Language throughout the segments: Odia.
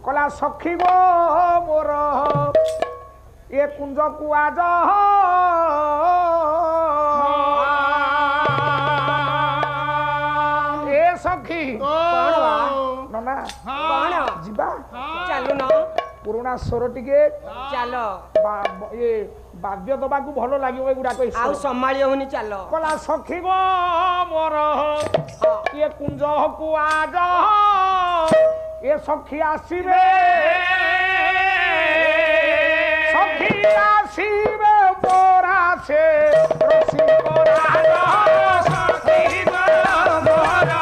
कला सखी गो मोर ये कुंज कुआज ए सखी नना जीवा चलो ना पुराना स्वर टिके चलो ये बाद्य दबा को भलो लागियो ए गुडा को आउ संभाळी होनी चलो कला सखी गो मोर ये कुंज कुआज ये सखी आसीबे सखी आसीबे बोरा से रसी कोरा सखी गो मोर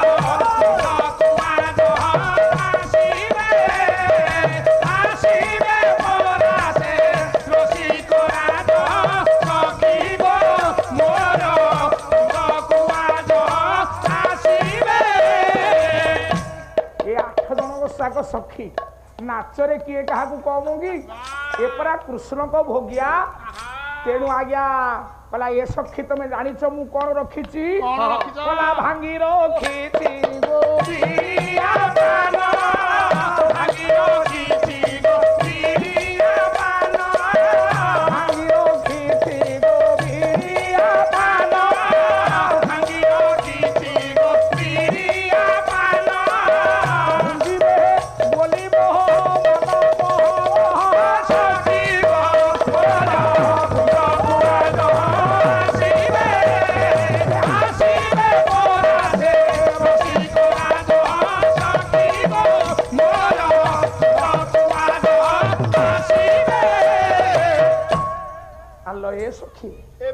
सखी नाचरे किए क्या कहूँगी ये परा कृष्ण को भोगिया तेणु आज्ञा कला ये सखी तुम जानिच मु कौन रखी कला भांगी रखी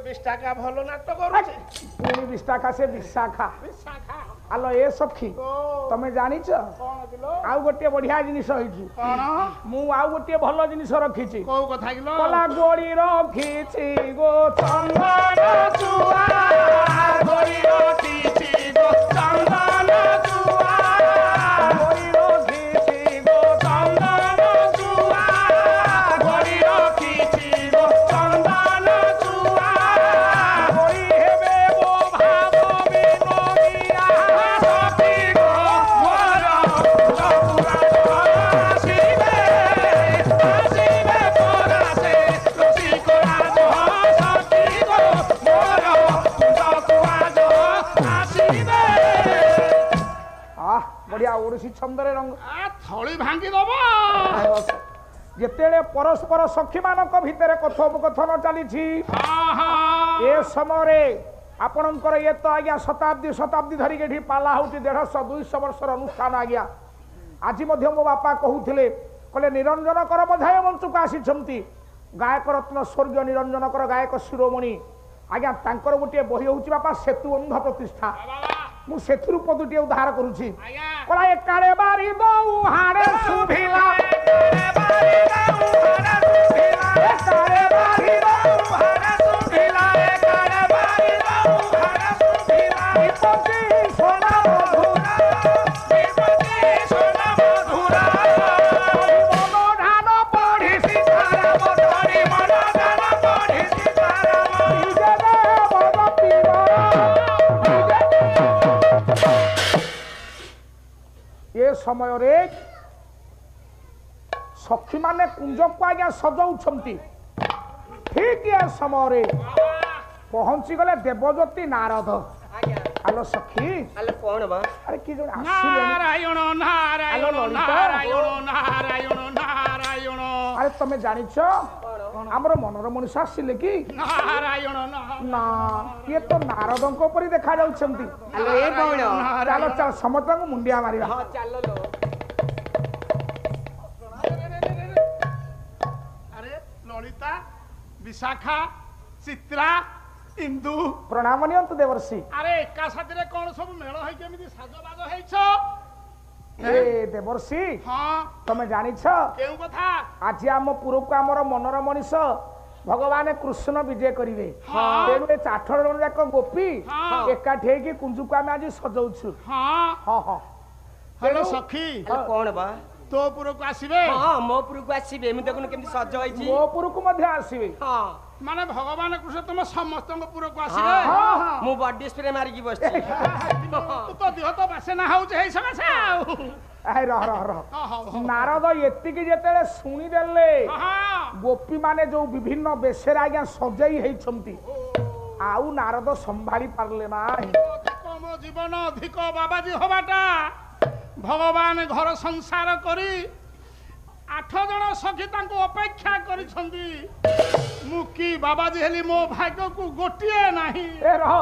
विशाखा भलो नाटक करूचे पुनी विशाखा से विशाखा आलो ए सखी तमे जानि छ आउ गोटे बढ़िया जिनिस होइची कोन मु आउ गोटे भलो जिनिस रखिची को कथा किलो कला गोड़ी रखिची गो चंदन चुआ गोड़ी रखिची गो चंदन चुआ गोड़ी रखिची गो चंदन चुआ गोड़ी रखिची गो चंदन ओडिसी छंदरे रंग थली भांगी दबो जेतेले परस्पर सखी मानक भितरे कथोपकथन चली ए समय आपणकर ये तो आज्ञा शताब्दी धरिक एठी पाला होती 150-200 वर्षर अनुष्ठान आज्ञा आज मध्य मो बापा कहूथिले कले निरंजन कर बधाय मंचक आसी गायक रत्न स्वर्गीय निरंजन कर गायक शिरोमणि आज्ञा तांकर गोटे बही होची बापा सेतु अंध प्रतिष्ठा मु सेथुरु पदुटी उद्धार करूची कला एकारे बारी दउ हारे सुभिला एकारे बारी दउ हारे सुभिला एकारे बारी दउ हारे सुभिला विपति सोना मधुरा मनो धान पढ़ी सीतारा मधुरी मनो धान पढ़ी सीतारा मधुरी बड़ पीवा ये समय रे सखी माने कुंज को आज्ञा सजाउछंती ठीक ये समय रे पहुंची गले देवज्योति नारद आलो सखी आलो कोन बा अरे की जोन नारायण नारायण नारायण नारायण नारायण अरे तमे जानिछ हमर मनोर मनुष्य आसिले कि नारायण ना ये तो नारदंको परि देखा जाउछंती आलो ए कोन चलो चल समतंग मुंडिया मारिबा हां चलो लो अरे ललिता विशाखा चित्रा इंदु प्रणाम नियंत देवर्षि अरे एका साथरे कोन सब मेळ होई केमिति साजबाज हेछ ए देवर्षि हां तमे जानिछ केउ कथा आज हम पुरको हमर मनोर मनीष भगवान कृष्ण विजय करिवे तेनु ए 8 जन जाक गोपी एकाठी कि कुंजुको हम आज सजाउछु हां हां हां हेलो सखी कोन बा तो पुरको आसीबे हां मो पुरको आसीबे मु देखुन केमति सज होइछि मो पुरको मध्ये आसीबे हां माने भगवान कृष्ण तुम समस्त पुरको आसीबे हां मु बॉडी स्प्रे मारी की बसछि तू तो देह तो बासे ना होउ छै समय से ରହ ରହ ରହ ନାରଦ ଏତିକି ଯେତେବେଳେ ଶୁଣିଦେଲେ ଗୋପୀ ମାନେ ଯୋଉ ବିଭିନ୍ନ ବେଶରେ ଆଜ୍ଞା ସଜେଇ ହେଇଛନ୍ତି ଆଉ ନାରଦ ସମ୍ଭାଳି ପାରିଲେ ନାହିଁ। ମୋ ଜୀବନ ଅଧିକ ବାବାଜୀ ହବାଟା ଭଗବାନ ଘର ସଂସାର କରି 8 ଜଣ ସଖୀ ତାଙ୍କୁ ଅପେକ୍ଷା କରିଛନ୍ତି। ମୁଁ କି ବାବାଜୀ ହେଲି ମୋ ଭାଗ୍ୟକୁ ଗୋଟିଏ ନାହିଁ। ଏ ରହ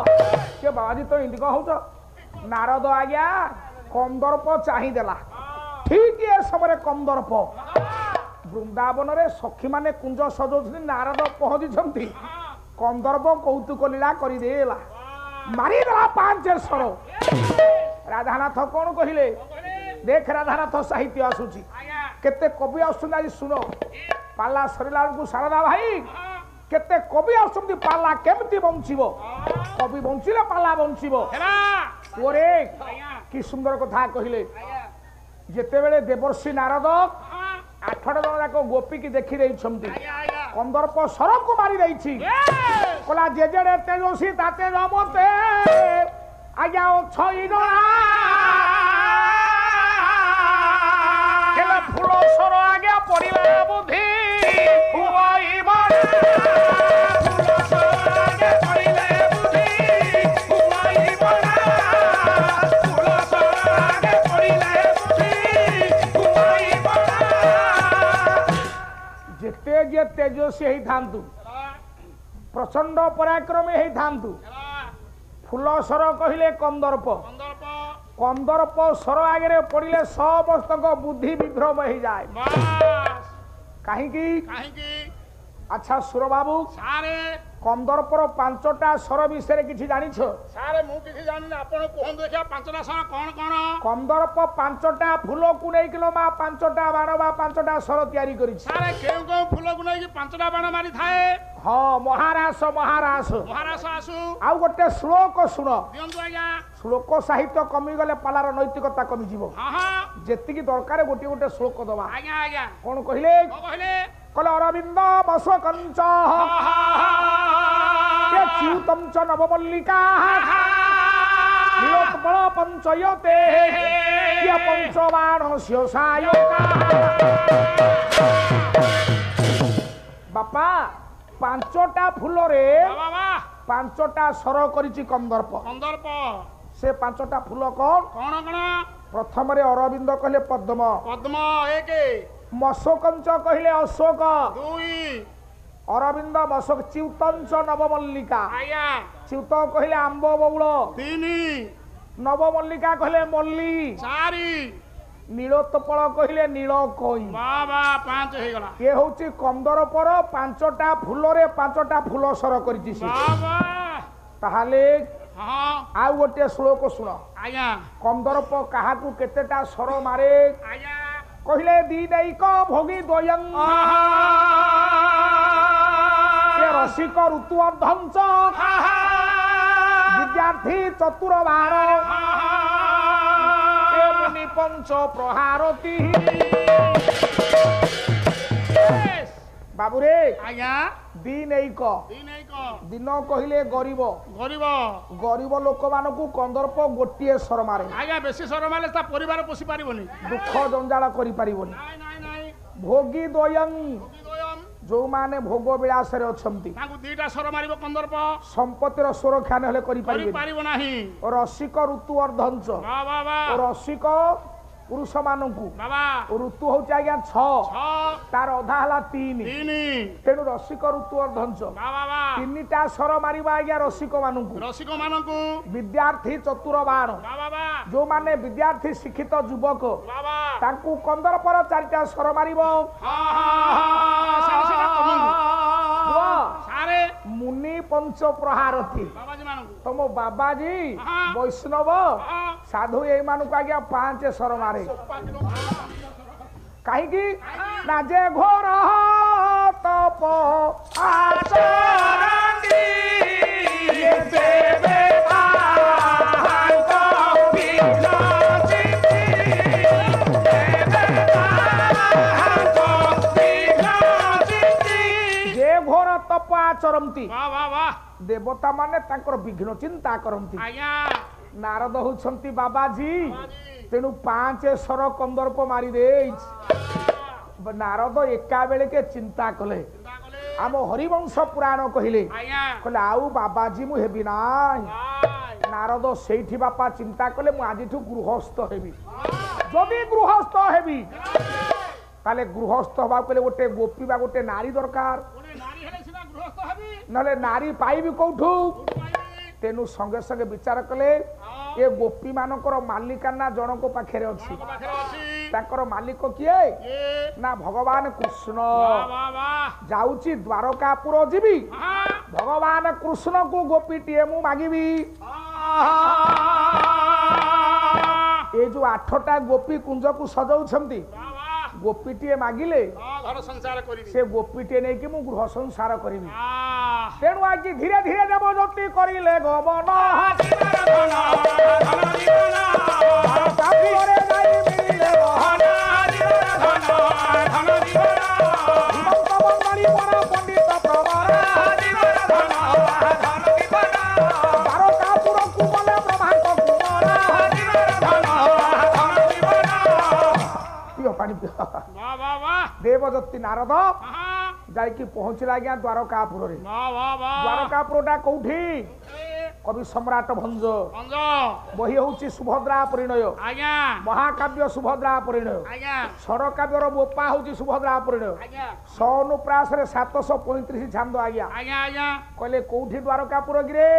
କେ ବାବାଜୀ ତ ଏମିତି କଣ ହଉଛ? ନାରଦ ଆଜ୍ଞା କନ୍ଦର୍ପ ଚାହିଁଦେଲା। ଠିକ ଏ ସମୟରେ କନ୍ଦର୍ପ ବୃନ୍ଦାବନରେ ସଖୀ ମାନେ କୁଞ୍ଜ ସଜାଉଛନ୍ତି, ନାରଦ ପହଞ୍ଚିଛନ୍ତି। କନ୍ଦର୍ପ କୌତୁକ ଲୀଳା କରିଦେଲା, ମାରିଦେଲା 5 ସ୍ୱର। ରାଧାନାଥ କଣ କହିଲେ? ଦେଖ ରାଧାନାଥ ସାହିତ୍ୟ ଆସୁଛି, କେତେ କବି ଆସୁଛନ୍ତି। ଆଜି ଶୁଣ, ପାଲା ସରିଲା ବେଳକୁ ଶାରଦା ଭାଇ କେତେ କବି ଆସୁଛନ୍ତି। ପାଲା କେମିତି ବଞ୍ଚିବ? କବି ବଞ୍ଚିଲେ ପାଲା ବଞ୍ଚିବ। ଓରେ କି ସୁନ୍ଦର କଥା କହିଲେ। ଯେତେବେଳେ ଦେବର୍ଷି ନାରଦ 8 ଜଣ ଯାକ ଗୋପୀକି ଦେଖି ଦେଇଛନ୍ତି, କନ୍ଦର୍ପ ସରକୁ ମାରି ଦେଇଛି। କହିଲା ଯେ ଯେଡ଼େ ତେଜସ୍ୱୀ ତାତେ ରମତେ ଆଜ୍ଞା ଅଛଇ ଜଣା ହେଲେ ଫୁଲ ସର ଆଜ୍ଞା ପଡ଼ିଲା ବୁଦ୍ଧି ଯେତେ ଯେ ତେଜସ୍ୱୀ ହେଇଥାନ୍ତୁ, ପ୍ରଚଣ୍ଡ ପରାକ୍ରମୀ ହେଇଥାନ୍ତୁ, ଫୁଲ ସର କହିଲେ କନ୍ଦର୍ପ। କନ୍ଦର୍ପ ସର ଆଗରେ ପଡ଼ିଲେ ସମସ୍ତଙ୍କ ବୁଦ୍ଧି ବିଭ୍ରମ ହେଇଯାଏ। କାହିଁକି? ଆଚ୍ଛା ସୁର ବାବୁ, କନ୍ଦର୍ପର 5ଟା ସ୍ୱର ବିଷୟରେ କିଛି ଜାଣିଛ? ସାରେ ମୁଁ କିଛି ଜାଣିନି, ଆପଣ କୁହନ୍ତୁ ଦେଖିବା 5ଟା ସ୍ୱର କଣ କଣ? କନ୍ଦର୍ପ 5ଟା ଫୁଲକୁ ନେଇକିଲୋ ମା 5ଟା ବାଣ ବା 5ଟା ସ୍ୱର ତିଆରି କରିଛି। ସାରେ କେଉଁ କେଉଁ ଫୁଲକୁ ନେଇକି 5ଟା ବାଣ ମାରିଥାଏ? ହଁ ମହାରାସ ମହାରାସ ମହାରାସ ଆସୁ। ଆଉ ଗୋଟେ ଶ୍ଲୋକ ଶୁଣ, ଦିଅନ୍ତୁ ଆଜ୍ଞା। ଶ୍ଲୋକ ସାହିତ୍ୟ କମିଗଲେ ପାଲାର ନୈତିକତା କମିଯିବ। ଯେତିକି ଦରକାର ଗୋଟିଏ ଗୋଟେ ଶ୍ଲୋକ ଦବା। ଆଜ୍ଞା ଆଜ୍ଞା। କଣ କହିଲେ? କହିଲେ ଅରବିନ୍ଦ ବସ କଞ୍ଚ ଚ୍ୟୁତಂ ଚ ନବମଲ୍ଲିକା ନୀଳୋତ୍ପଳ ପଞ୍ଚୟତେ ପଞ୍ଚବାଣସ୍ୟ ସାୟକା। ବାପା 5ଟା ଫୁଲରେ 5ଟା ସ୍ୱର କରିଛି କନ୍ଦର୍ପ। ସେ 5ଟା ଫୁଲ କଣ କଣ କଣ? ପ୍ରଥମରେ ଅରବିନ୍ଦ କହିଲେ ପଦ୍ମ, ପଦ୍ମ 1। ମଶୋକଞ୍ଚ କହିଲେ ଅଶୋକ, 2। ଅରବିନ୍ଦ ମଶୋକ। ଚ୍ୟୁତଞ୍ଚ ନବମଲ୍ଲିକା, ଚ୍ୟୁତ କହିଲେ ଆମ୍ବ ବଉଳ, 3। ନବମଲ୍ଲିକା କହିଲେ ମଲ୍ଲି, 4। ନୀଳୋତ୍ପଳ କହିଲେ ନୀଳ କଇଁ। 5 ହେଇଗଲା। ଏ ହଉଛି କନ୍ଦର୍ପର 5ଟା ଫୁଲରେ 5ଟା ଫୁଲ ସର କରିଛି। ତାହେଲେ ଆଉ ଗୋଟିଏ ଶ୍ଲୋକ ଶୁଣ। କନ୍ଦର୍ପ କାହାକୁ କେତେଟା ସ୍ୱର ମାରେ? କହିଲେ ଦିନୈକ ଭୋଗୀ ଦ୍ୱୟଂ ରସିକ ଋତୁ ଅର୍ଦ୍ଧଞ୍ଚ ବିଦ୍ୟାର୍ଥୀ ଚତୁର ବାର ମୁନି ପଞ୍ଚ ପ୍ରହାରତି। ବାବୁରେ ଆଜ୍ଞା ଦିନୈକ ଦିନ କହିଲେ ଗରିବ, ଗରିବ ଲୋକମାନଙ୍କୁ କନ୍ଦର୍ପ ଗୋଟିଏ ସ୍ୱର ମାରେ। ଆଜ୍ଞା ବେଶୀ ସ୍ୱର ମାରିଲେ ତା ପରିବାର ପୋଷି ପାରିବନି, ଦୁଃଖ ଜଞ୍ଜାଳ କରିପାରିବନି। ଭୋଗୀ ଦ୍ୱୟଂ ଯୋଉମାନେ ଭୋଗ ବିଳାସରେ ଅଛନ୍ତି ତାଙ୍କୁ 2ଟା ସ୍ୱର ମାରିବ କନ୍ଦର୍ପ। ସମ୍ପତ୍ତିର ସୁରକ୍ଷା ନହେଲେ କରିପାରିବ ନାହିଁ। ରସିକ ଋତୁ ଅର୍ଦ୍ଧଞ୍ଚ, ରସିକ ପୁରୁଷ ମାନଙ୍କୁ ଋତୁ ହଉଛି ଆଜ୍ଞା 6, ତାର ଅଧା ହେଲା 3। ତେଣୁ ରସିକ ଋତୁ ଅର୍ଦ୍ଧଞ୍ଚ 3ଟା ସ୍ୱର ମାରିବା ଆଜ୍ଞା ରସିକ ମାନଙ୍କୁ। ବିଦ୍ୟାର୍ଥୀ ଚତୁର ବାର ଯୋଉମାନେ ବିଦ୍ୟାର୍ଥୀ ଶିକ୍ଷିତ ଯୁବକ ତାଙ୍କୁ କନ୍ଦର୍ପର 4ଟା ସ୍ୱର ମାରିବ। ମୁନି ପଞ୍ଚ ପ୍ରହାରତି ତମ ବାବାଜୀ ବୈଷ୍ଣବ ସାଧୁ ଏଇମାନଙ୍କୁ ଆଜ୍ଞା 5 ସ୍ୱର ମାରେ। କାହିଁକି ନା ଯେ ଘୋର ତପ ଆଚରନ୍ତି ଦେବେ ତପ ଆଚରନ୍ତି ଦେବତା ମାନେ ତାଙ୍କର ବିଘ୍ନ ଚିନ୍ତା କରନ୍ତି। ନାରଦ ହଉଛନ୍ତି ବାବାଜୀ ତେଣୁ 5 ସର କନ୍ଦର୍ପ ମାରି ଦେଇଛି। ନାରଦ ଏକା ବେଳକେ ଚିନ୍ତା କଲେ ଆମ ହରିବଂଶ ପୁରାଣ କହିଲେ କହିଲେ ଆଉ ବାବାଜୀ ମୁଁ ହେବି ନାଇଁ। ନାରଦ ସେଇଠି ବାପା ଚିନ୍ତା କଲେ ମୁଁ ଆଜିଠୁ ଗୃହସ୍ଥ ହେବି। ଯଦି ଗୃହସ୍ଥ ହେବି ତାହେଲେ ଗୃହସ୍ଥ ହବାକୁ ହେଲେ ଗୋଟେ ଗୋପୀ ବା ଗୋଟେ ନାରୀ ଦରକାର, ନହେଲେ ନାରୀ ପାଇବି କୋଉଠୁ? ତେଣୁ ସଙ୍ଗେ ସଙ୍ଗେ ବିଚାର କଲେ ଏ ଗୋପୀ ମାନଙ୍କର ମାଲିକାନା ଜଣଙ୍କ ପାଖରେ ଅଛି। ତାଙ୍କର ମାଲିକ କିଏ? ନା ଭଗବାନ କୃଷ୍ଣ। ଯାଉଛି ଦ୍ୱାରକାପୁର ଯିବି, ଭଗବାନ କୃଷ୍ଣଙ୍କୁ ଗୋପୀଟିଏ ମୁଁ ମାଗିବି। ଏ ଯୋଉ 8ଟା ଗୋପୀ କୁଞ୍ଜକୁ ସଜାଉଛନ୍ତି, ଗୋପୀଟିଏ ମାଗିଲେ ସେ ଗୋପୀଟିଏ ନେଇକି ମୁଁ ଗୃହ ସଂସାର କରିବି। ତେଣୁ ଆଜି ଧୀରେ ଧୀରେ ଦେବଯତି କରିଲେ ଗମନ। ଦେବଦତ୍ତୀ ନାରଦ ଯାଇକି ପହଞ୍ଚିଲା ଆଜ୍ଞା ଦ୍ୱାରକାପୁରରେ। ଦ୍ୱାରକାପୁରଟା କୋଉଠି? କବି ସମ୍ରାଟ ଭଞ୍ଜ। ବହି ହଉଛି ସୁଭଦ୍ରା ପରିଣୟ, ମହାକାବ୍ୟ ସୁଭଦ୍ରା ପରିଣୟ, ଷଡ଼କାବ୍ୟର ବୋପା ହଉଛି ସୁଭଦ୍ରା ପରିଣୟ। ସଅନୁପ୍ରାସରେ 735 ଛାନ୍ଦ ଆଜ୍ଞା। କହିଲେ କୋଉଠି ଦ୍ୱାରକାପୁର ଗିରେ?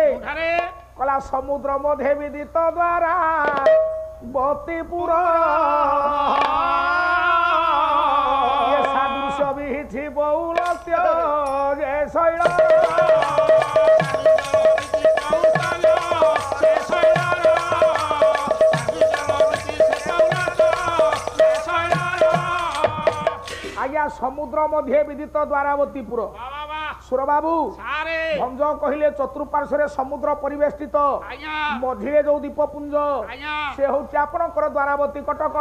କହିଲା ସମୁଦ୍ର ମଧ୍ୟେ ବିଦିତ ଦ୍ୱାରା ବତୀପୁର। ଆଜ୍ଞା ସମୁଦ୍ର ମଧ୍ୟେ ବିଦିତ ଦ୍ୱାରାବତୀପୁର। ସୁରବାବୁ ଭଞ୍ଜ କହିଲେ ଚତୁଃପାର୍ଶ୍ୱରେ ସମୁଦ୍ର ପରିବେଷ୍ଟିତ, ମଝିରେ ଯୋଉ ଦୀପପୁଞ୍ଜ ସେ ହଉଛି ଆପଣଙ୍କର ଦ୍ୱାରାବତୀ କଟକ।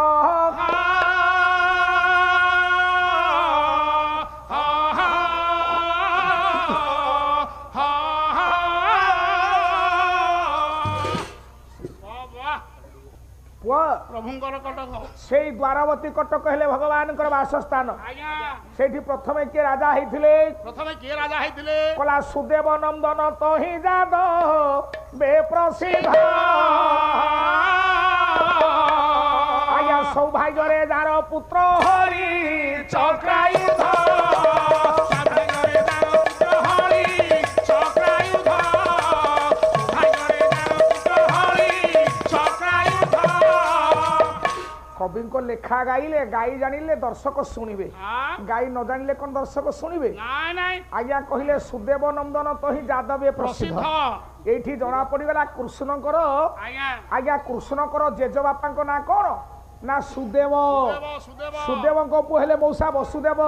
ପ୍ରଭୁଙ୍କର କଟକ ସେଇ ଦ୍ୱାରାବତୀ କଟକ ହେଲେ ଭଗବାନଙ୍କର ବାସସ୍ଥାନ। ସେଇଠି ପ୍ରଥମେ କିଏ ରାଜା ହେଇଥିଲେ? କଲା ସୁଦେବ ନନ୍ଦନ ତହିଁ ଯାଦ ବେପ୍ରସିଦ୍ଧ। ଆଜ୍ଞା ସୌଭାଗ୍ୟରେ ଯାର ପୁତ୍ର ହରି ଚକ୍ରାୟୁଧ। କବିଙ୍କ ଲେଖା ଗାଇଲେ ଗାଇ ଜାଣିଲେ ଦର୍ଶକ ଶୁଣିବେ, ଗାଇ ନ ଜାଣିଲେ କଣ ଦର୍ଶକ ଶୁଣିବେ? ଆଜ୍ଞା କହିଲେ ସୁଦେବ ନନ୍ଦନ ତହିଁ ଯାଦବେ ପ୍ରସିଦ୍ଧ। ଏଇଠି ଜଣା ପଡିଗଲା କୃଷ୍ଣଙ୍କର। ଆଜ୍ଞା କୃଷ୍ଣଙ୍କର ଜେଜେବାପାଙ୍କ ନାଁ କଣ? ନା ସୁଦେବ। ସୁଦେବଙ୍କ ପୁଅ ହେଲେ ମଉସା ବସୁଦେବ।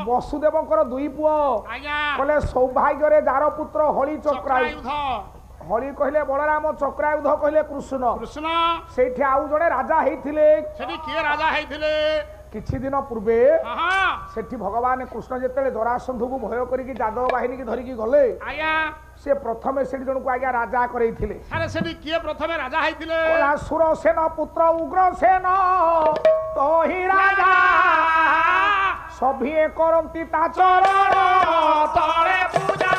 ବସୁଦେବଙ୍କର 2 ପୁଅ। କହିଲେ ସୌଭାଗ୍ୟରେ ଯାର ପୁତ୍ର ହଳି ଚକ୍ରାୟୁଧ। ହଳି କହିଲେ ବଳରାମ, ଚକ୍ରାୟୁଧ କହିଲେ କୃଷ୍ଣ। ସେଇଠି ଆଉ ଜଣେ ରାଜା ହେଇଥିଲେ। କିଛି ଦିନ ପୂର୍ବେ ସେଠି ଭଗବାନ କୃଷ୍ଣ ଯେତେବେଳେ ଜରାସନ୍ଧକୁ ଭୟ କରିକି ଯାଦବ ବାହିନୀ ଧରିକି ଗଲେ, ସେ ପ୍ରଥମେ ସେଠି ଜଣକୁ ଆଜ୍ଞା ରାଜା କରେଇଥିଲେ। ସୁରସେନ ପୁତ୍ର ଉଗ୍ରସେନ ତହିଁ ରାଜା। ସଭିଏ କରନ୍ତି ତା ଚରଣ ତଳେ ପୂଜା।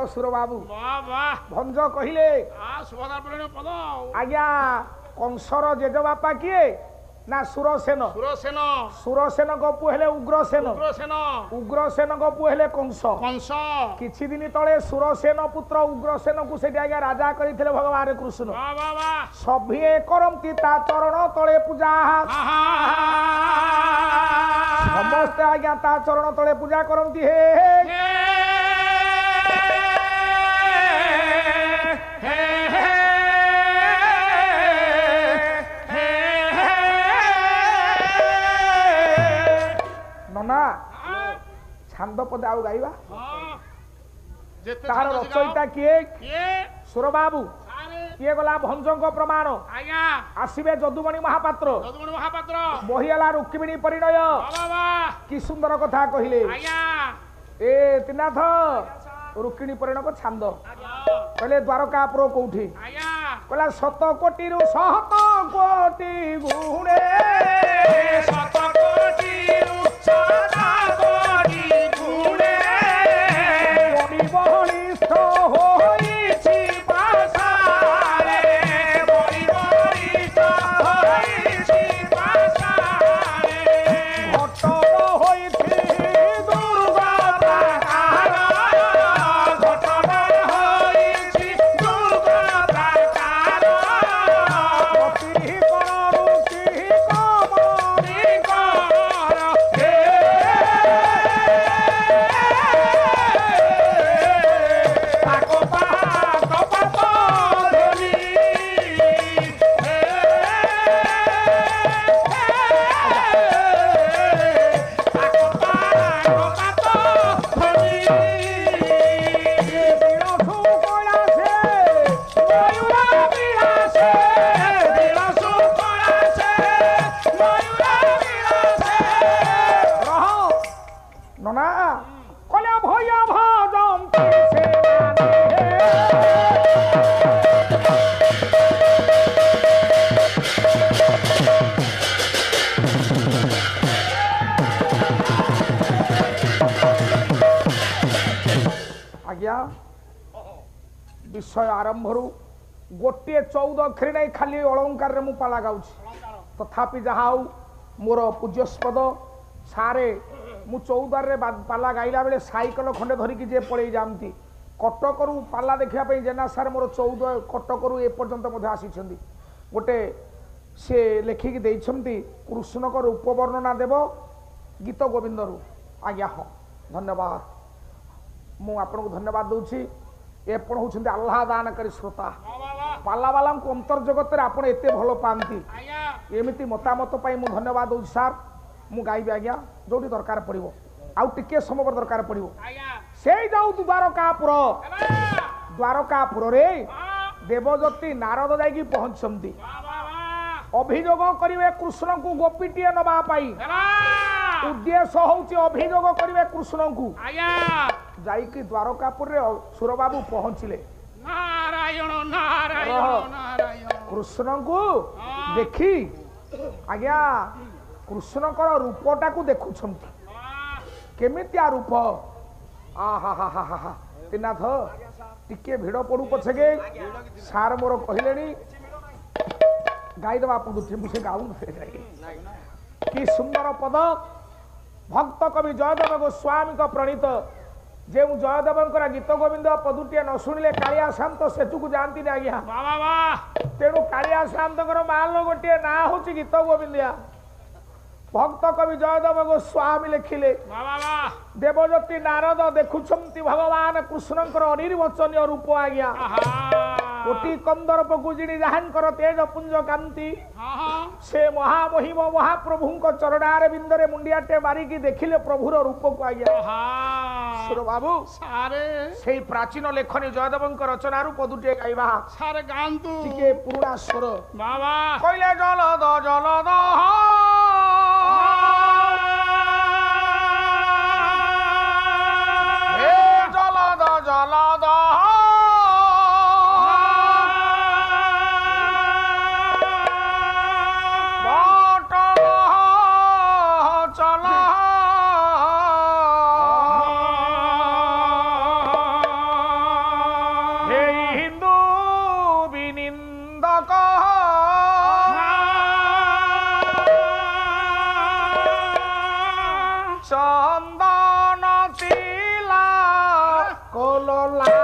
ସୁର ବାବୁ ଭଞ୍ଜ କହିଲେ ଆଜ୍ଞା କଂସର ଜେଜେବାପା କିଏ? ନା ସୁରସେନ। ସୁରସେନଙ୍କ ପୁଅ ହେଲେ ଉଗ୍ରସେନ। ଉଗ୍ରସେନଙ୍କ ପୁଅ ହେଲେ କଂସ। କିଛି ଦିନ ତଳେ ସୁରସେନ ପୁତ୍ର ଉଗ୍ରସେନକୁ ସେଠି ଆଜ୍ଞା ରାଜା କରିଥିଲେ ଭଗବାନ କୃଷ୍ଣ। ସଭିଏ କରନ୍ତି ତା ଚରଣ ତଳେ ପୂଜା। ସମସ୍ତେ ଆଜ୍ଞା ତା ଚରଣ ତଳେ ପୂଜା କରନ୍ତି। ହେ ନନା ଛାନ୍ଦ ପଦେ ଆଉ ଗାଇବା। ତାର ରଚୟିତା କିଏ? ସୁର ବାବୁ। ये गला भंजंग प्रमाण आज्ञा आसिबे जदुमणि महापात्र যদুমণি মহাপাত্র बहिला रुक्मिणी परिणय বাবা कि सुंदर कथा कहिले आज्ञा ए त्रिनाथ रुक्मिणी परिणय को छांद कहले द्वारकापुर कोठी आज्ञा कहला 7 कोटी रु 7 कोटी गुणे শত কোটি উচ্চতা কোটি গুণে বড়ি বলিষ্ঠ হইছি পাশারে বড়ি বড়িষ্ঠ হইছি পাশারে ঘটন হইছি দুর্গতা ঘটনা হইছি দুর্গতা অতি করুচি কমনি কর হে তাকো পাকো পাকো ধরি হে তাকো পাকো পাকো ধরি বিরসু কয়াছে ময়ূরা বিলাসে বিলাসু করাছে ময়ূরা বিলাসে রহ ননা কলে ভয়া ভজন সে आज्ञा विषय आरंभरू गोटे 14 अक्षरी नहीं खाली अलंकार रे मु पाला गाउछि तथापि जहा मोर पूज्यस्पद सारे मु 14 रे पाला गाइला बेले साइकल खंडे धरिकी जे पळेई जामती कटकरू पाला देखिया पई जेना सार मोर 14 कटकरू ए पर्यंत मध्ये आसीछंती गोटे से लेखिकी देइछंती कृष्ण को रूप वर्णना देव गीत गोविंद रु आज्ञा हाँ धन्यवाद मु आपन को धन्यवाद दूची एपण होउछंती आह्लादानकारी श्रोता पालावाला को अंतर जगत रे आपण एते भलो पांती आज्ञा एमिति मतामत पाई मु धन्यवाद दूची सार मु गाइबे आज्ञा जोडी दरकार पड़िबो आउ टिके समय दरकार पड़िबो आज्ञा सेई जाऊ द्वारकापुर हेला द्वारकापुर रे वाह देवज्योति नारद जाई पहुंचंती वाह अभियोग करिवे कृष्ण को गोपीटिए नबा पाई हेला उद्देश्य होउची अभियोग करिवे कृष्ण को आज्ञा जाईकी द्वारकापुर रे सुरबाबू पहुंचिले नारायण नारायण रह। नारायण कृष्ण को देखी आज्ञा कृष्ण को रूपटा को देखुछंती वाह केमितिया रूप आहा हा हा हा हा त्रिनाथ टिके भिड़ पड़ू पछे सार मोर कहलेनी गाई दबा आपन दुठी मुसे गाउन कि सुंदर पद भक्त कवि जयदेव गोस्वामी को प्रणीत जे जयदेवंकर गीत गोविंद पदुटिए न शुणिले कालिया शांत सेतु को जानती नहीं आज्ञा वाह वाह तेणु कालिया शांतर माल गोटे ना हूँ गीत गोविंदिया भक्त कवि जयदेव गोस्वामी लिखिले वाह देवज्योति नारद देखुछंती भगवान कृष्णकर अनिर्वचनीय रूप आज्ञा कोटि कंदर्प गुजिणी जहांकर तेज पुंज कांति से महामहिम महाप्रभु चरणार बिंदरे मुंडियाटे मारिकी देखिले प्रभुर रूप को आज्ञा सुर बाबू सारे से प्राचीन लेखनी जयदेवंकर रचनारू पदुटे गाइबा सारे गांतु टिके पुराणा स्वर बाबा कहले जलद जलद हे जलद जलद चंदन तिला कोलोला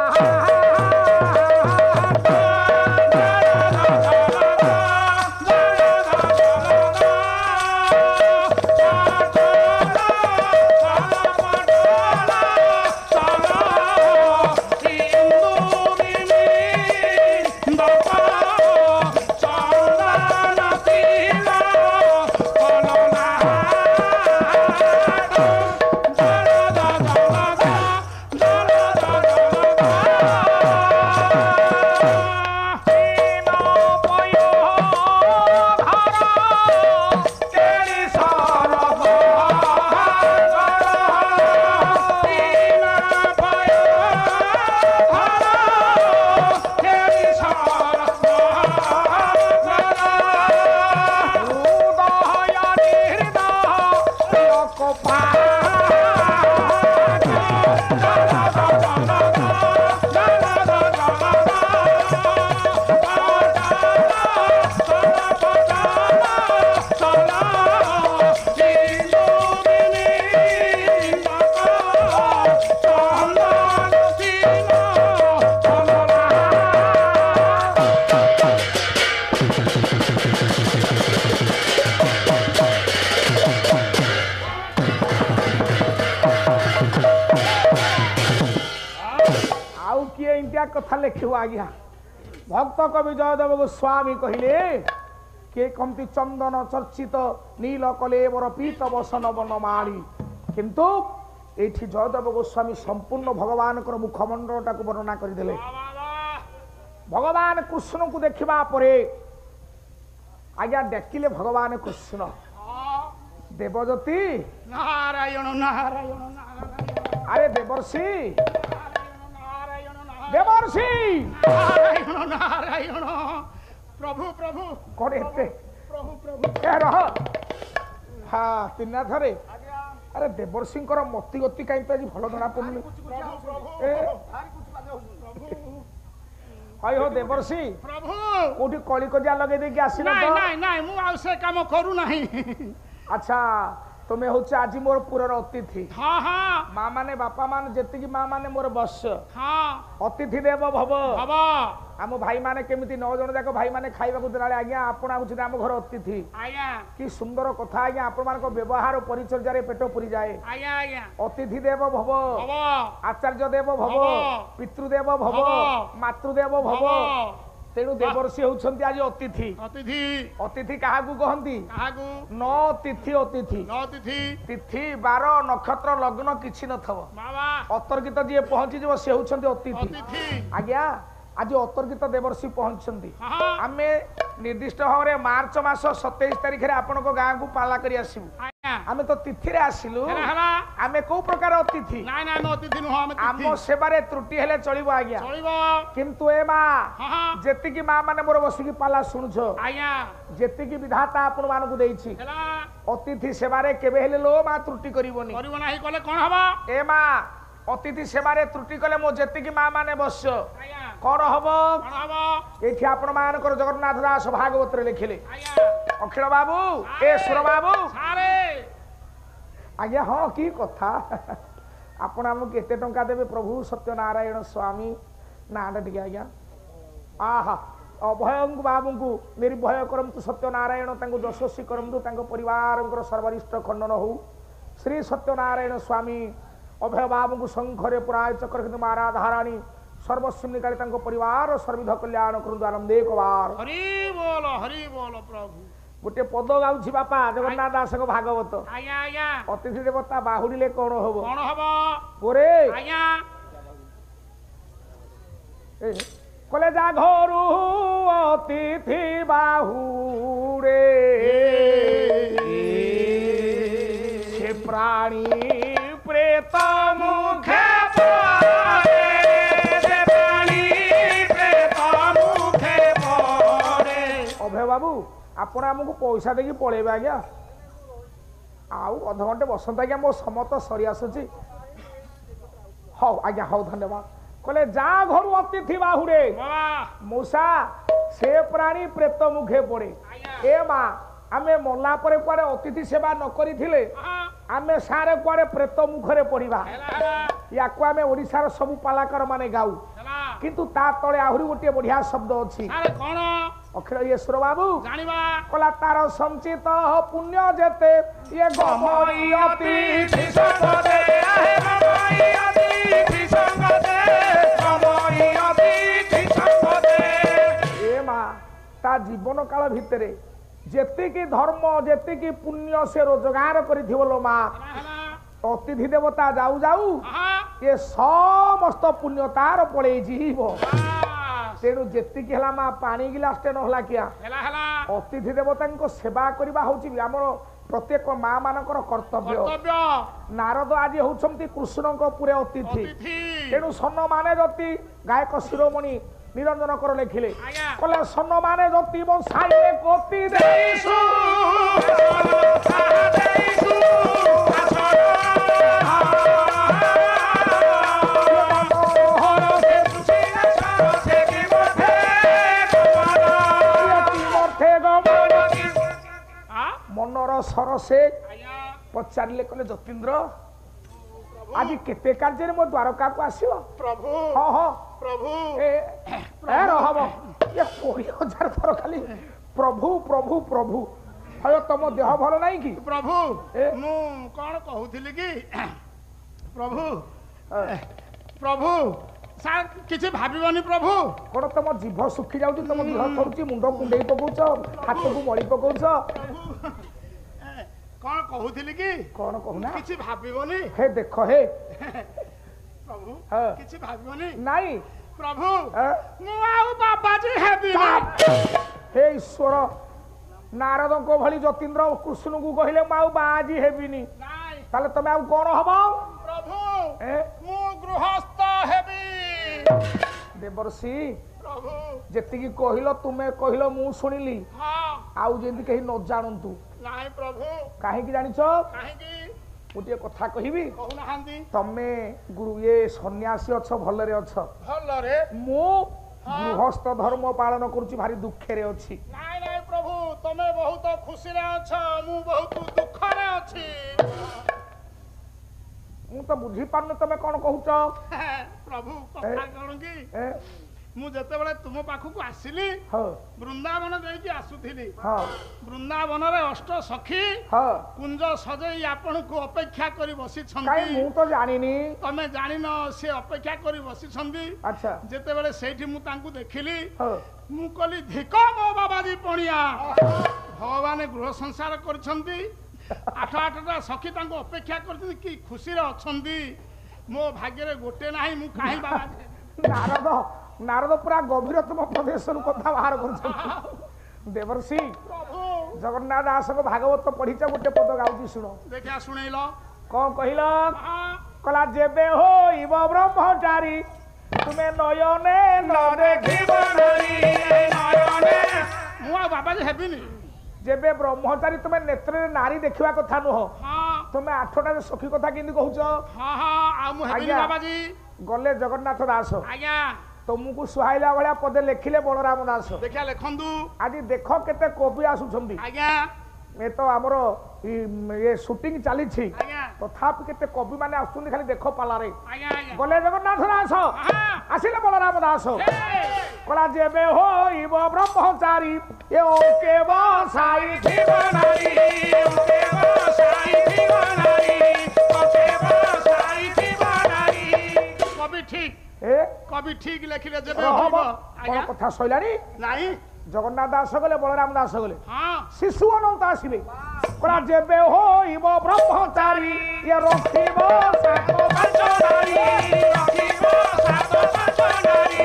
इंडिया कथा लिखिबो आज्ञा भक्त कवि जयदेव गोस्वामी कहिले के कमती चंदन चर्चित नील कलेवर पीत बसन बनमाणी किंतु एठी जयदेव गोस्वामी संपूर्ण भगवान मुखमंडल टाक वर्णना करदेले भगवान कृष्ण को देखा परे आज्ञा डाकिले भगवान कृष्ण देवज्योति नारायण नारायण नारायण अरे देवर्षि देवर्षि नारायण नारायण प्रभु प्रभु कौन एते प्रभु प्रभु ए रह हाँ तिना थरे अरे देवर्षिंकर मति गति कहीं आज भल जना पड़ुनि हई हो देवर्षि प्रभु कोठी कली कजिया लगे देकी आसी नहीं नहीं नहीं मु आ से काम करू नहीं अच्छा तुम्हें होचे आज मोर पुरर अतिथि हाँ हाँ माँ माने बापा मान जेतिकी माँ माने मोर बस हाँ अतिथि देव भव बाबा आम भाई माने केमिति 9 जन जाक भाई माने खाइबा को देलाले आज्ञा आपण आउछि आम घर अतिथि आज्ञा कि सुंदर कथा आज्ञा आपण मानको व्यवहार परिचर्या रे पेट पुरी जाए आज्ञा आज्ञा अतिथि देव भव बाबा आचार्य देव भव भव पितृदेव भव भव मातृदेव भव बाबा तेणु देवर्षि होउछंती आज अतिथि अतिथि अतिथि काहाकू कहंती काहाकू न तिथि अतिथि न तिथि तिथि बार नक्षत्र लग्न किछि नथव बाबा अतर्कित जी पहुंची जो से होउछंती अतिथि अतिथि आज्ञा आज अतर्कित देवर्षि पहुंचंती हाँ आमे निर्दिष्ट भाव में मार्च मास 27 तारिख रे आपन को गाँ को पाला करी आसीबु आज्ञा आमे तो तिथि रे आसिलु हेला हेला आमे को प्रकार अतिथि नहीं नहीं मैं अतिथि नुह हम आम तिथि सेबारे त्रुटि हेले चलिबो आज्ञा चलिबो किंतु ए मां हाँ हाँ जेतिकी मां माने मोर बसिकी पाला सुनुछो आज्ञा जेतिकी विधाता आपण मानकु देइछि हेला अतिथि सेबारे केबे हेले लो मां त्रुटि करिवोनी करिवो नाही कले कोन हबो ए मां अतिथि सेबारे त्रुटि कले मो जेतिकी मां माने बस आज्ञा कोन हबो कोन हबो एठी आपण मानकर जगन्नाथ दास भागवत रे लिखिले आज्ञा अखिल बाबू ए सुर बाबू सारे आज्ञा हाँ की कथा आपण आम केते टंका देबे प्रभु सत्यनारायण स्वामी नाटा टिके आज्ञा आहा अभयंग बाबू को निर्भय करमतु सत्यनारायण तांको यशस्वी करमतु तांको परिवार सर्वरिष्ठ खंडन हो श्री सत्यनारायण स्वामी अभय बाबू को शंखरे पुराय चक्र हिंदू महाराज धाराणी सर्वस्व निकाली तांको परिवार सर्विध कल्याण करंतु आनंदे कबार हरि बोल प्रभु गोटे पद गाउछि बापा जगन्नाथ दास को भागवत आज्ञा आज्ञा अतिथि देवता बाहुड़िले कौन हबो कोन हबो पोरे आज्ञा कले जा घरु अतिथि बाहुड़े से प्राणी प्रेत मुखे पड़े से प्राणी प्रेत मुखे पड़े अभय बाबू आपण आमको पैसा देकी पळेबे आज्ञा आउ अध घंटे बसंत आज्ञा मो समत सरी आसुची हौ आज्ञा हौ धन्यवाद कले जा घर अतिथि बाहुड़े मूसा से प्राणी प्रेत मुखे पड़े ए माँ आमे मल्ला परे कुआडे अतिथि सेवा न करिथिले आमे सारे कुआडे प्रेत मुखरे पड़िबा याकु आमे ओडिसार सब पालाकर माने गाउ किंतु ता तळे आहुरी गोटे बढ़िया शब्द अछि कोन अखिल येश्वर बाबू जानिबा कला तार संचित पुण्य जेते ये गमई अतिथि संगदे आहे गमई अतिथि संगदे गमई अतिथि संगदे ए मां ता जीवन काल भितरे जेतिकी धर्म जेतिकी पुण्य से रोजगार करिथिबलो मां अतिथि देवता जाऊ जाऊ ये समस्त पुण्य तार पड़े जीव तेणु जेतिकी हला मां पानी गिलासटे नहला किया अतिथि देवता सेवा करबा होची हमर प्रत्येक मां मानकर कर्तव्य नारद आज होउछंती कृष्ण को पूरे अतिथि तेणु सन्न माने जति गायक शिरोमणि निरंजन कर लेखिले कले सन्न माने जति बसाइले कोति देसु मनर सरसे पचारे कले जतीन्द्र आज केते कार्य मो द्वारका को आसियो प्रभु हाँ हाँ प्रभु रहब ये 20,000 थर खाली प्रभु प्रभु प्रभु हयो तुम देह भल नहीं कि प्रभु मु कौन कहूली कि प्रभु प्रभु ସାର୍ କିଛି ଭାବିବନି ପ୍ରଭୁ। କଣ ତମ ଜିଭ ଶୁଖି ଯାଉଛି, ତମ ଦେହ ଥରୁଛି, ମୁଣ୍ଡ କୁଣ୍ଡେଇ ପକଉଛ, ହାତକୁ ମଳି ପକଉଛ? କଣ କହୁଥିଲି କି? କଣ କହୁନା? କିଛି ଭାବିବନି। ହେ ଦେଖ ହେ ପ୍ରଭୁ ହଁ। କିଛି ଭାବିବନି। ନାଇଁ ପ୍ରଭୁ ମୁଁ ଆଉ ବାବାଜୀ ହେବି। ହେ ଈଶ୍ୱର, ନାରଦଙ୍କ ଭଳି ଯତୀନ୍ଦ୍ର କୃଷ୍ଣଙ୍କୁ କହିଲେ ମୁଁ ଆଉ ବାଜି ହେବିନି, ତାହେଲେ ତମେ ଆଉ କଣ ହବ? ପ୍ରଭୁ ମୁଁ ଗୃହସ୍ଥ ହେବି। ଦେବର୍ଷି ପ୍ରଭୁ ଯେତିକି କହିଲ ତୁମେ କହିଲ ମୁଁ ଶୁଣିଲି, ଆଉ ଯେମିତି କେହି ନ ଜାଣନ୍ତୁ। ନାଇଁ ପ୍ରଭୁ। କାହିଁକି ଜାଣିଛ? କାହିଁକି? ମୁଁ ଟିକେ କଥା କହିବି। କହୁନାହାନ୍ତି। ତମେ ଇଏ ସନ୍ନ୍ୟାସୀ ଅଛ, ଭଲରେ ଅଛ। ଭଲରେ? ମୁଁ ଗୃହସ୍ଥ ଧର୍ମ ପାଳନ କରୁଛି, ଭାରି ଦୁଃଖରେ ଅଛି। ନାଇଁ ନାଇଁ ପ୍ରଭୁ, ତମେ ବହୁତ ଖୁସିରେ ଅଛ, ମୁଁ ବହୁତ ଦୁଃଖରେ ଅଛି। ମୁଁ ତ ବୁଝିପାରୁନି ତମେ କଣ କହୁଛ। ପ୍ରଭୁ କଥା କଣ କି, ମୁଁ ଯେତେବେଳେ ତୁମ ପାଖକୁ ଆସିଲି ବୃନ୍ଦାବନ ଦେଇକି ଆସୁଥିଲି, ବୃନ୍ଦାବନରେ ଅଷ୍ଟ ସଖୀ କୁଞ୍ଜ ସଜେଇ ଆପଣଙ୍କୁ ଅପେକ୍ଷା କରି ବସିଛନ୍ତି। ମୁଁ ତ ଜାଣିନି। ତମେ ଜାଣିନ, ସେ ଅପେକ୍ଷା କରି ବସିଛନ୍ତି। ଯେତେବେଳେ ସେଇଠି ମୁଁ ତାଙ୍କୁ ଦେଖିଲି, ମୁଁ କହିଲି ଧିକ ମୋ ବାବାଜୀ ପଣିଆ। ଭଗବାନ ଗୃହ ସଂସାର କରିଛନ୍ତି, 8ଟା ସଖୀ ତାଙ୍କୁ ଅପେକ୍ଷା କରିଛନ୍ତି, କି ଖୁସିରେ ଅଛନ୍ତି। ମୋ ଭାଗ୍ୟରେ ଗୋଟେ ନାହିଁ, ମୁଁ କାହିଁ ବାବାଜୀ? ନାରଦ ପୁରା ଗଭୀରତମ ପ୍ରଦେଶରୁ କଥା ବାହାର କରୁଛନ୍ତି। ଦେବର୍ଷି ଜଗନ୍ନାଥ ଦାସଙ୍କ ଭାଗବତ ପଢିଛ, ଗୋଟେ ପଦ ଗାଉଛି ଶୁଣ। ଦେଖିଆ ଶୁଣେଇଲ। କଣ କହିଲ? କଲା ଯେବେ ହୋଇବ ବ୍ରହ୍ମଚାରୀ ତୁମେ ନୟନେ ନ ଦେଖିବ ନାରୀ। ମୁଁ ଆଉ ବାବାଜୀ ହେବିନି। ଯେବେ ବ୍ରହ୍ମଚାରୀ ତୁମେ ନେତ୍ରରେ ନାରୀ ଦେଖିବା କଥା ନୁହଁ, ତୁମେ 8ଟା ସଖୀ କଥା କେମିତି କହୁଛ? ଗଲେ ଜଗନ୍ନାଥ ଦାସ ତମକୁ ସୁହାଇଲା ଭଳିଆ ପଦେ ଲେଖିଲେ ବଳରାମ ଦାସ। ଦେଖିଆ ଲେଖନ୍ତୁ। ଆଜି ଦେଖ କେତେ କବି ଆସୁଛନ୍ତି। ଏ ତ ଆମର ये शूटिंग चली तथापि केते कवि माने आसुनी खाली देख पालारे गले जगन्नाथ दास आसिले बलराम दास कला जेबे होइबो ब्रह्मचारी ए ओके बसाई जीवनारी ओके बसाई जीवनारी ओके बसाई जीवनारी कवि ठीक लिखिले जेबे होइबो कोन कथा सइलानी नाही जगन्नाथ दास गले बलराम दास गले शिशु अनंत आसिबे कला जेबे होइबो ब्रह्मचारी ये रखिबो सातो पंचनारी रखिबो सातो पंचनारी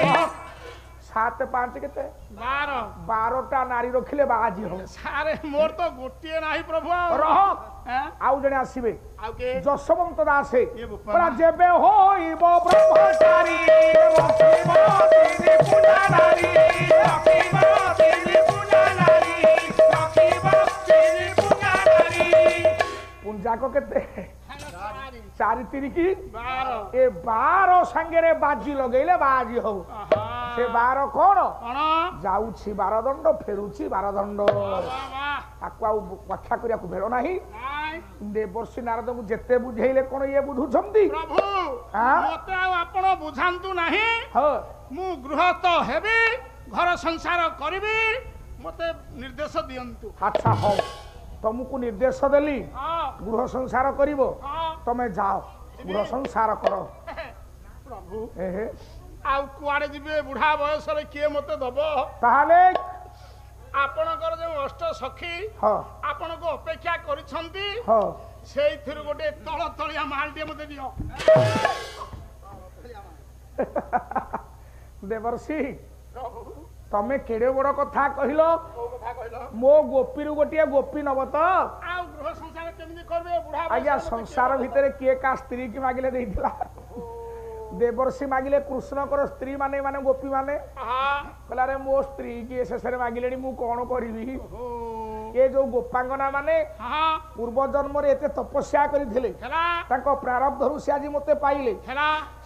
7 5 केते 12टा नारी रखिले बाजी हो सारे मोर तो गोटिए नाही प्रभु रह आउ जने आसीबे आउ के जसवंत दासे कला जेबे होइबो ब्रह्मचारी रखिबो तिनि पूजा नारी रखिबो तिनि पूजा नारी रखिबो तिनि पूजा नारी पूजा को केते 4 3 की 12 ए 12 संगे बाजी लगेले बाजी हो से 12 कोन जाउछि 12 दंड फेरुछि 12 दंड ताकू आ व्याख्या करिया को भेलो नाही देवर्षि नारद मु जेते बुझेइले कोन ये बुझुछंती प्रभु मते आ आपण बुझांतु नाही ह मु गृहस्थ हेबी घर संसार करबी मते निर्देश दियंतु अच्छा हो तुमको निर्देश देली गृह संसार करिवो तमे जाओ गृह संसार करो प्रभु एहे आउ कुआडे जिबे बुढ़ा बयस रे किए मते दबो ताहाले आपनकर जे अष्ट सखी आपन को अपेक्षा करिसंती सेई थिर गोटे तळ तळिया मालटे मते दियो देवर्षि तमे केडे बड़ कथा कहिलो मो गोपी रु गोटिया गोपी नब तो आ गृह संसार केमिति करबे बुढ़ा आज्ञा संसार भितरे के का स्त्री की मागिले देइथिला देवर्षि मागिले कृष्ण कर स्त्री माने माने गोपी माने कहला रे मो स्त्री की शेषरे मागिलेनी मु कोन करिवि ये जो गोपांगना माने पूर्व जन्म रे एते तपस्या करिथिले ताको प्रारब्ध रु से आजि मते पाइले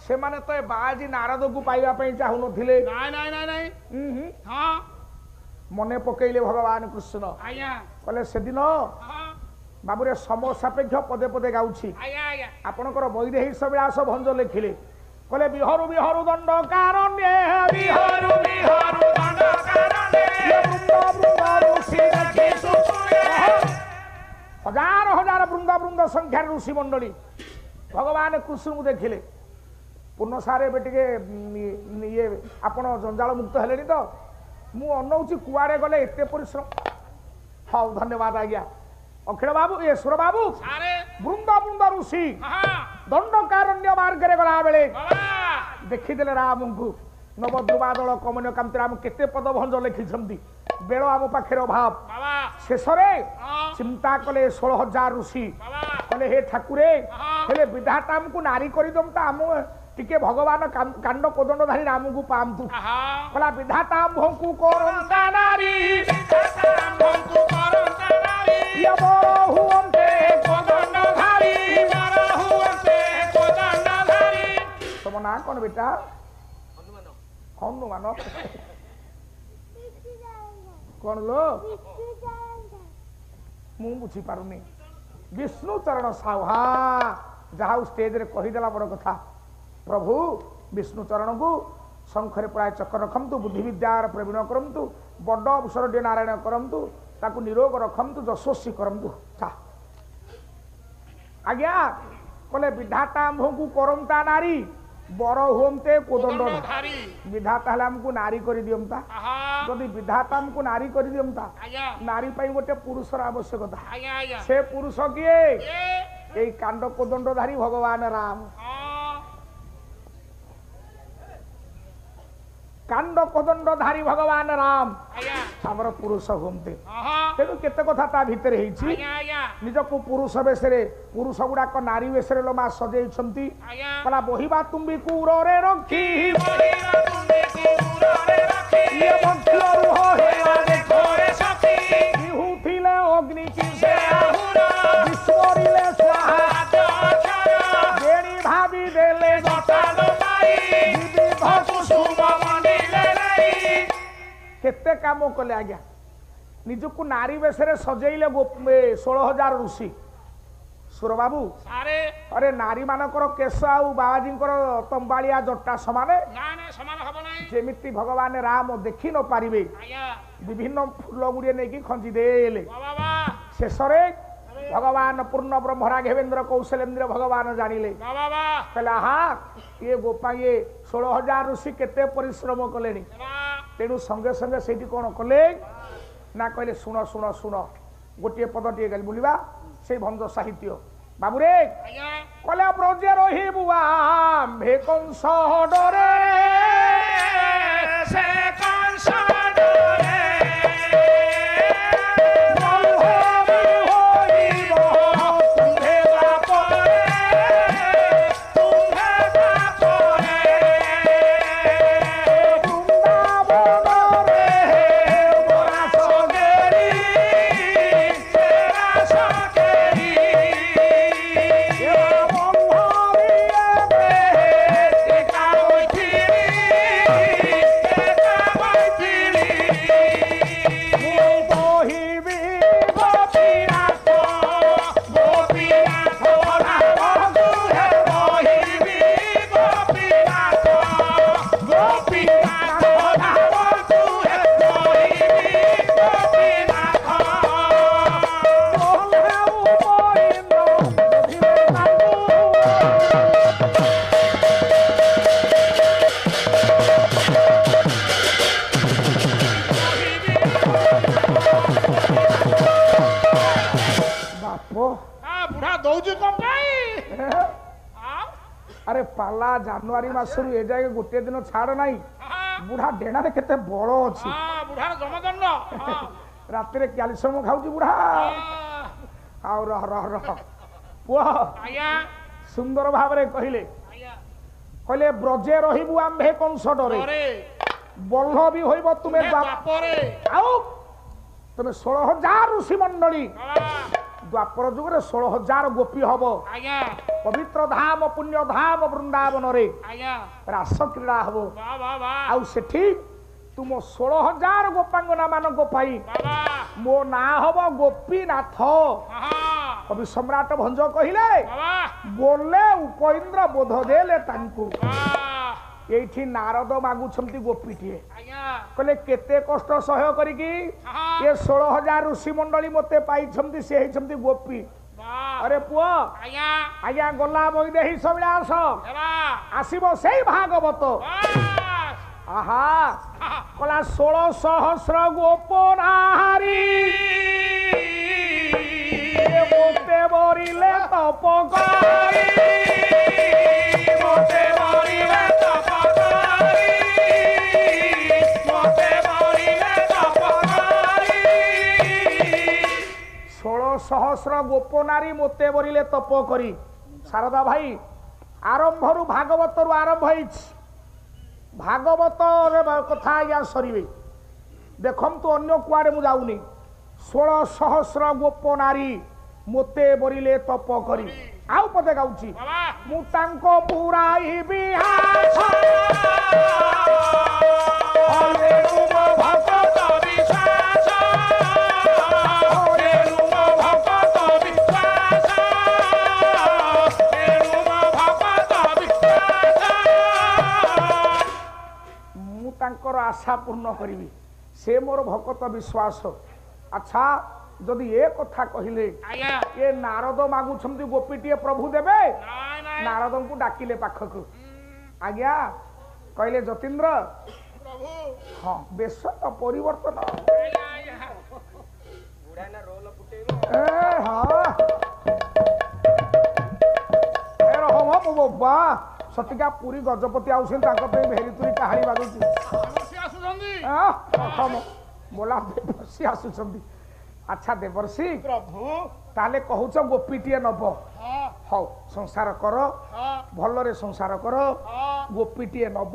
से माने तो बाजी नारद को पाइबा पई चाहु नथिले नाइ नाइ नाइ नाइ हां मने पकेइले भगवान कृष्ण आज्ञा कहले से दिन बाबू रे सम सापेक्ष पदे पदे गाउछि आज्ञा आज्ञा आपनकर वैदेही सविलास भंज लिखिले कहले बिहरु बिहरु दंड कारण्ये बिहरु बिहरु दंड कारण्ये वृंद ऋषि देखि सुसुये हजार हजार वृंद वृंद संख्या ऋषि मंडली भगवान कृष्ण को देखिले ପୂର୍ଣ୍ଣ ସାର୍ ଏବେ ଟିକେ ଇଏ ଆପଣ ଜଞ୍ଜାଳ ମୁକ୍ତ ହେଲେଣି ତ ମୁଁ ଅନଉଛି କୁଆଡ଼େ ଗଲେ ଏତେ ପରିଶ୍ରମ ହଉ ଧନ୍ୟବାଦ ଆଜ୍ଞା ଅଖିଳ ବାବୁ ଏ ସୁର ବାବୁ ବୃନ୍ଦ ବୃନ୍ଦ ଋଷି ଦଣ୍ଡକାରଣ୍ୟ ମାର୍ଗରେ ଗଲା ବେଳେ ଦେଖିଦେଲେ ରାମଙ୍କୁ ନବଦ୍ରୁବାଦଳ କମନୀୟ କାନ୍ତି ରାମ କେତେ ପଦଭଞ୍ଜ ଲେଖିଛନ୍ତି ବେଳ ଆମ ପାଖରେ ଅଭାବ ଶେଷରେ ଚିନ୍ତା କଲେ 16,000 ଋଷି କହିଲେ ହେ ଠାକୁରେ ହେଲେ ବିଧାତା ଆମକୁ ନାରୀ କରିଦମ ଆମ ଟିକେ ଭଗବାନ କାଣ୍ଡ କୋଦଣ୍ଡଧାରୀ ରାମକୁ ପାଆନ୍ତୁ କହିଲା ବିଧାତା ଆମ୍ଭଙ୍କୁ କରନ୍ତା ନାରୀ ତମ ନାଁ କଣ ବେଟା ହନୁମାନ କଣ ଲୋ ମୁଁ ବୁଝିପାରୁନି ବିଷ୍ଣୁ ଚରଣ ସାହୁ ଯାହା ଷ୍ଟେଜରେ କହିଦେଲା ବଡ କଥା ପ୍ରଭୁ ବିଷ୍ଣୁ ଚରଣକୁ ଶଙ୍ଖରେ ପ୍ରାୟ ଚକ୍ର ରଖନ୍ତୁ ବୁଦ୍ଧି ବିଦ୍ୟାର ପ୍ରବୀଣ କରନ୍ତୁ ବଡ ଅବସରଟିଏ ନାରାୟଣ କରନ୍ତୁ ତାକୁ ନିରୋଗ ରଖନ୍ତୁ ଯଶସ୍ୱୀ କରନ୍ତୁ ଆଜ୍ଞା କହିଲେ ବିଧାତା ଆମ୍ଭଙ୍କୁ କରନ୍ତା ନାରୀ ବର ହୁଅନ୍ତେ କୋଦଣ୍ଡ ବିଧାତା ହେଲେ ଆମକୁ ନାରୀ କରିଦିଅନ୍ତା ଯଦି ବିଧାତା ଆମକୁ ନାରୀ କରିଦିଅନ୍ତା ନାରୀ ପାଇଁ ଗୋଟେ ପୁରୁଷର ଆବଶ୍ୟକତା ସେ ପୁରୁଷ କିଏ ଏଇ କାଣ୍ଡ କୋଦଣ୍ଡଧାରୀ ଭଗବାନ ରାମ କାଣ୍ଡ କୋଦଣ୍ଡଧାରୀ ଭଗବାନ ରାମ ଆମର ପୁରୁଷ ହୁଅନ୍ତେ ତେଣୁ କେତେ କଥା ତା ଭିତରେ ହେଇଛି ନିଜକୁ ପୁରୁଷ ବେଶରେ ପୁରୁଷ ଗୁଡାକ ନାରୀ ବେଶରେ ଲୋ ମା ସଜେଇଛନ୍ତି କହିଲା ବହିବା ତୁମ୍ବି କୁରରେ ରଖି ବିହୁଥିଲେ ଅଗ୍ନି ବିସ୍ମରିଲେ ବେଣୀ ଭାବି ଦେଲେ କେତେ କାମ କଲେ ଆଜ୍ଞା ନିଜକୁ ନାରୀ ବେଶରେ ସଜେଇଲେ 16,000 ଋଷି ସୁର ବାବୁ ଆରେ ନାରୀ ମାନଙ୍କର କେଶ ଆଉ ବାବାଜୀଙ୍କର ତମ୍ବାଳିଆ ଜଟା ସମାନେ ଯେମିତି ଭଗବାନ ରାମ ଦେଖି ନ ପାରିବେ ବିଭିନ୍ନ ଫୁଲ ଗୁଡିଏ ନେଇକି ଖଞ୍ଜି ଦେଲେ ଶେଷରେ ଭଗବାନ ପୂର୍ଣ୍ଣ ବ୍ରହ୍ମ ରାଘବେନ୍ଦ୍ର କୌଶଲେନ୍ଦ୍ର ଭଗବାନ ଜାଣିଲେ କହିଲେ ଇଏ ଗୋପା ଇଏ 16,000 ଋଷି କେତେ ପରିଶ୍ରମ କଲେଣି ତେଣୁ ସଙ୍ଗେ ସଙ୍ଗେ ସେଇଠି କଣ କଲେ ନା କହିଲେ ଶୁଣ ଶୁଣ ଶୁଣ ଗୋଟିଏ ପଦ ଟିକେ ଗାଲି ବୁଲିବା ସେଇ ଭଞ୍ଜ ସାହିତ୍ୟ ବାବୁରେ କହିଲେ ବ୍ରଜେ ରହିବୁ ଆମ୍ଭେ କଂସ ଡରେ ସେ କଂସ ଡରେ अरे पाला जानुआरी मासरू ए जाए गोटे दिन छाड़ नहीं बुढ़ा डेणारे केते बल अछि रात रे कैल्शियम खाउची बुढ़ा आउ रह रह रह पुआ सुंदर भाव रे कहिले कहले ब्रजे रहिबु आम्भे कंस डरे बल्ह भी होइबो तुमे बापरे आउ तुमे 16,000 ऋषि मंडली द्वापर जुगरे 16,000 गोपी हब पवित्र धाम पुण्य धाम वृंदावन रे रास क्रीड़ा हब आउ सेठी तुम 16,000 गोपांगना मान गोपाई मो ना हब गोपीनाथ कवि सम्राट भंज कहिले बोले उपइंद्र बोध देले तांकु एठी नारद मागुछंती गोपीटिए कहले केते कष्ट सहय करिकी ये 16,000 ऋषि मंडली मते पाइछंती से हेछंती गोपी अरे पुआ आज्ञा आज्ञा गला बईदेही सविलास हेला आसीबो सेई भागवत आहा कला 16 सहस्र गोपनारी मोते बरिले तपकारी मोते बरिले तपकारी मोते बरिले तपकारी 16 सहस्र गोपनारी मोते बरिले तप करी शारदा भाई आरंभरू भागवतरू आरंभ होइछि भागवत कथा आज्ञा सरीबे देखंतु अन्य कुआडे मु जाउनी 16 सहस्र गोप नारी मोते बरिले तप करी आउ पदे गाउची मु तांको पुराई बिहास हले रुम भक्त विश्वास हले रुम भक्त विश्वास हले रुम भक्त विश्वास मु तांकर आशा पूर्ण करिवि से मोर भक्त विश्वास अच्छा जदि ए कथा कहिले आज्ञा ए नारद मागुछंती गोपीटीए प्रभु देबे नारद को डाकिले पाखक आज्ञा कहले जतीन्द्र प्रभु हाँ बेश तो परिवर्तन बुढ़ा ना रोल फुटेबो ए हाँ ए रहो मो बाबा सतिका पूरी गजपति आउछन ताको पे भेरितुरी कहानी बाजुची देवर्षि आसुछंदी प्रथम बोला देवर्षि आसुछंती अच्छा देवर्षि प्रभु ताले कहूच गोपीटीए नब हां हौ संसार कर हां भलरे संसार कर हां गोपीटीए नब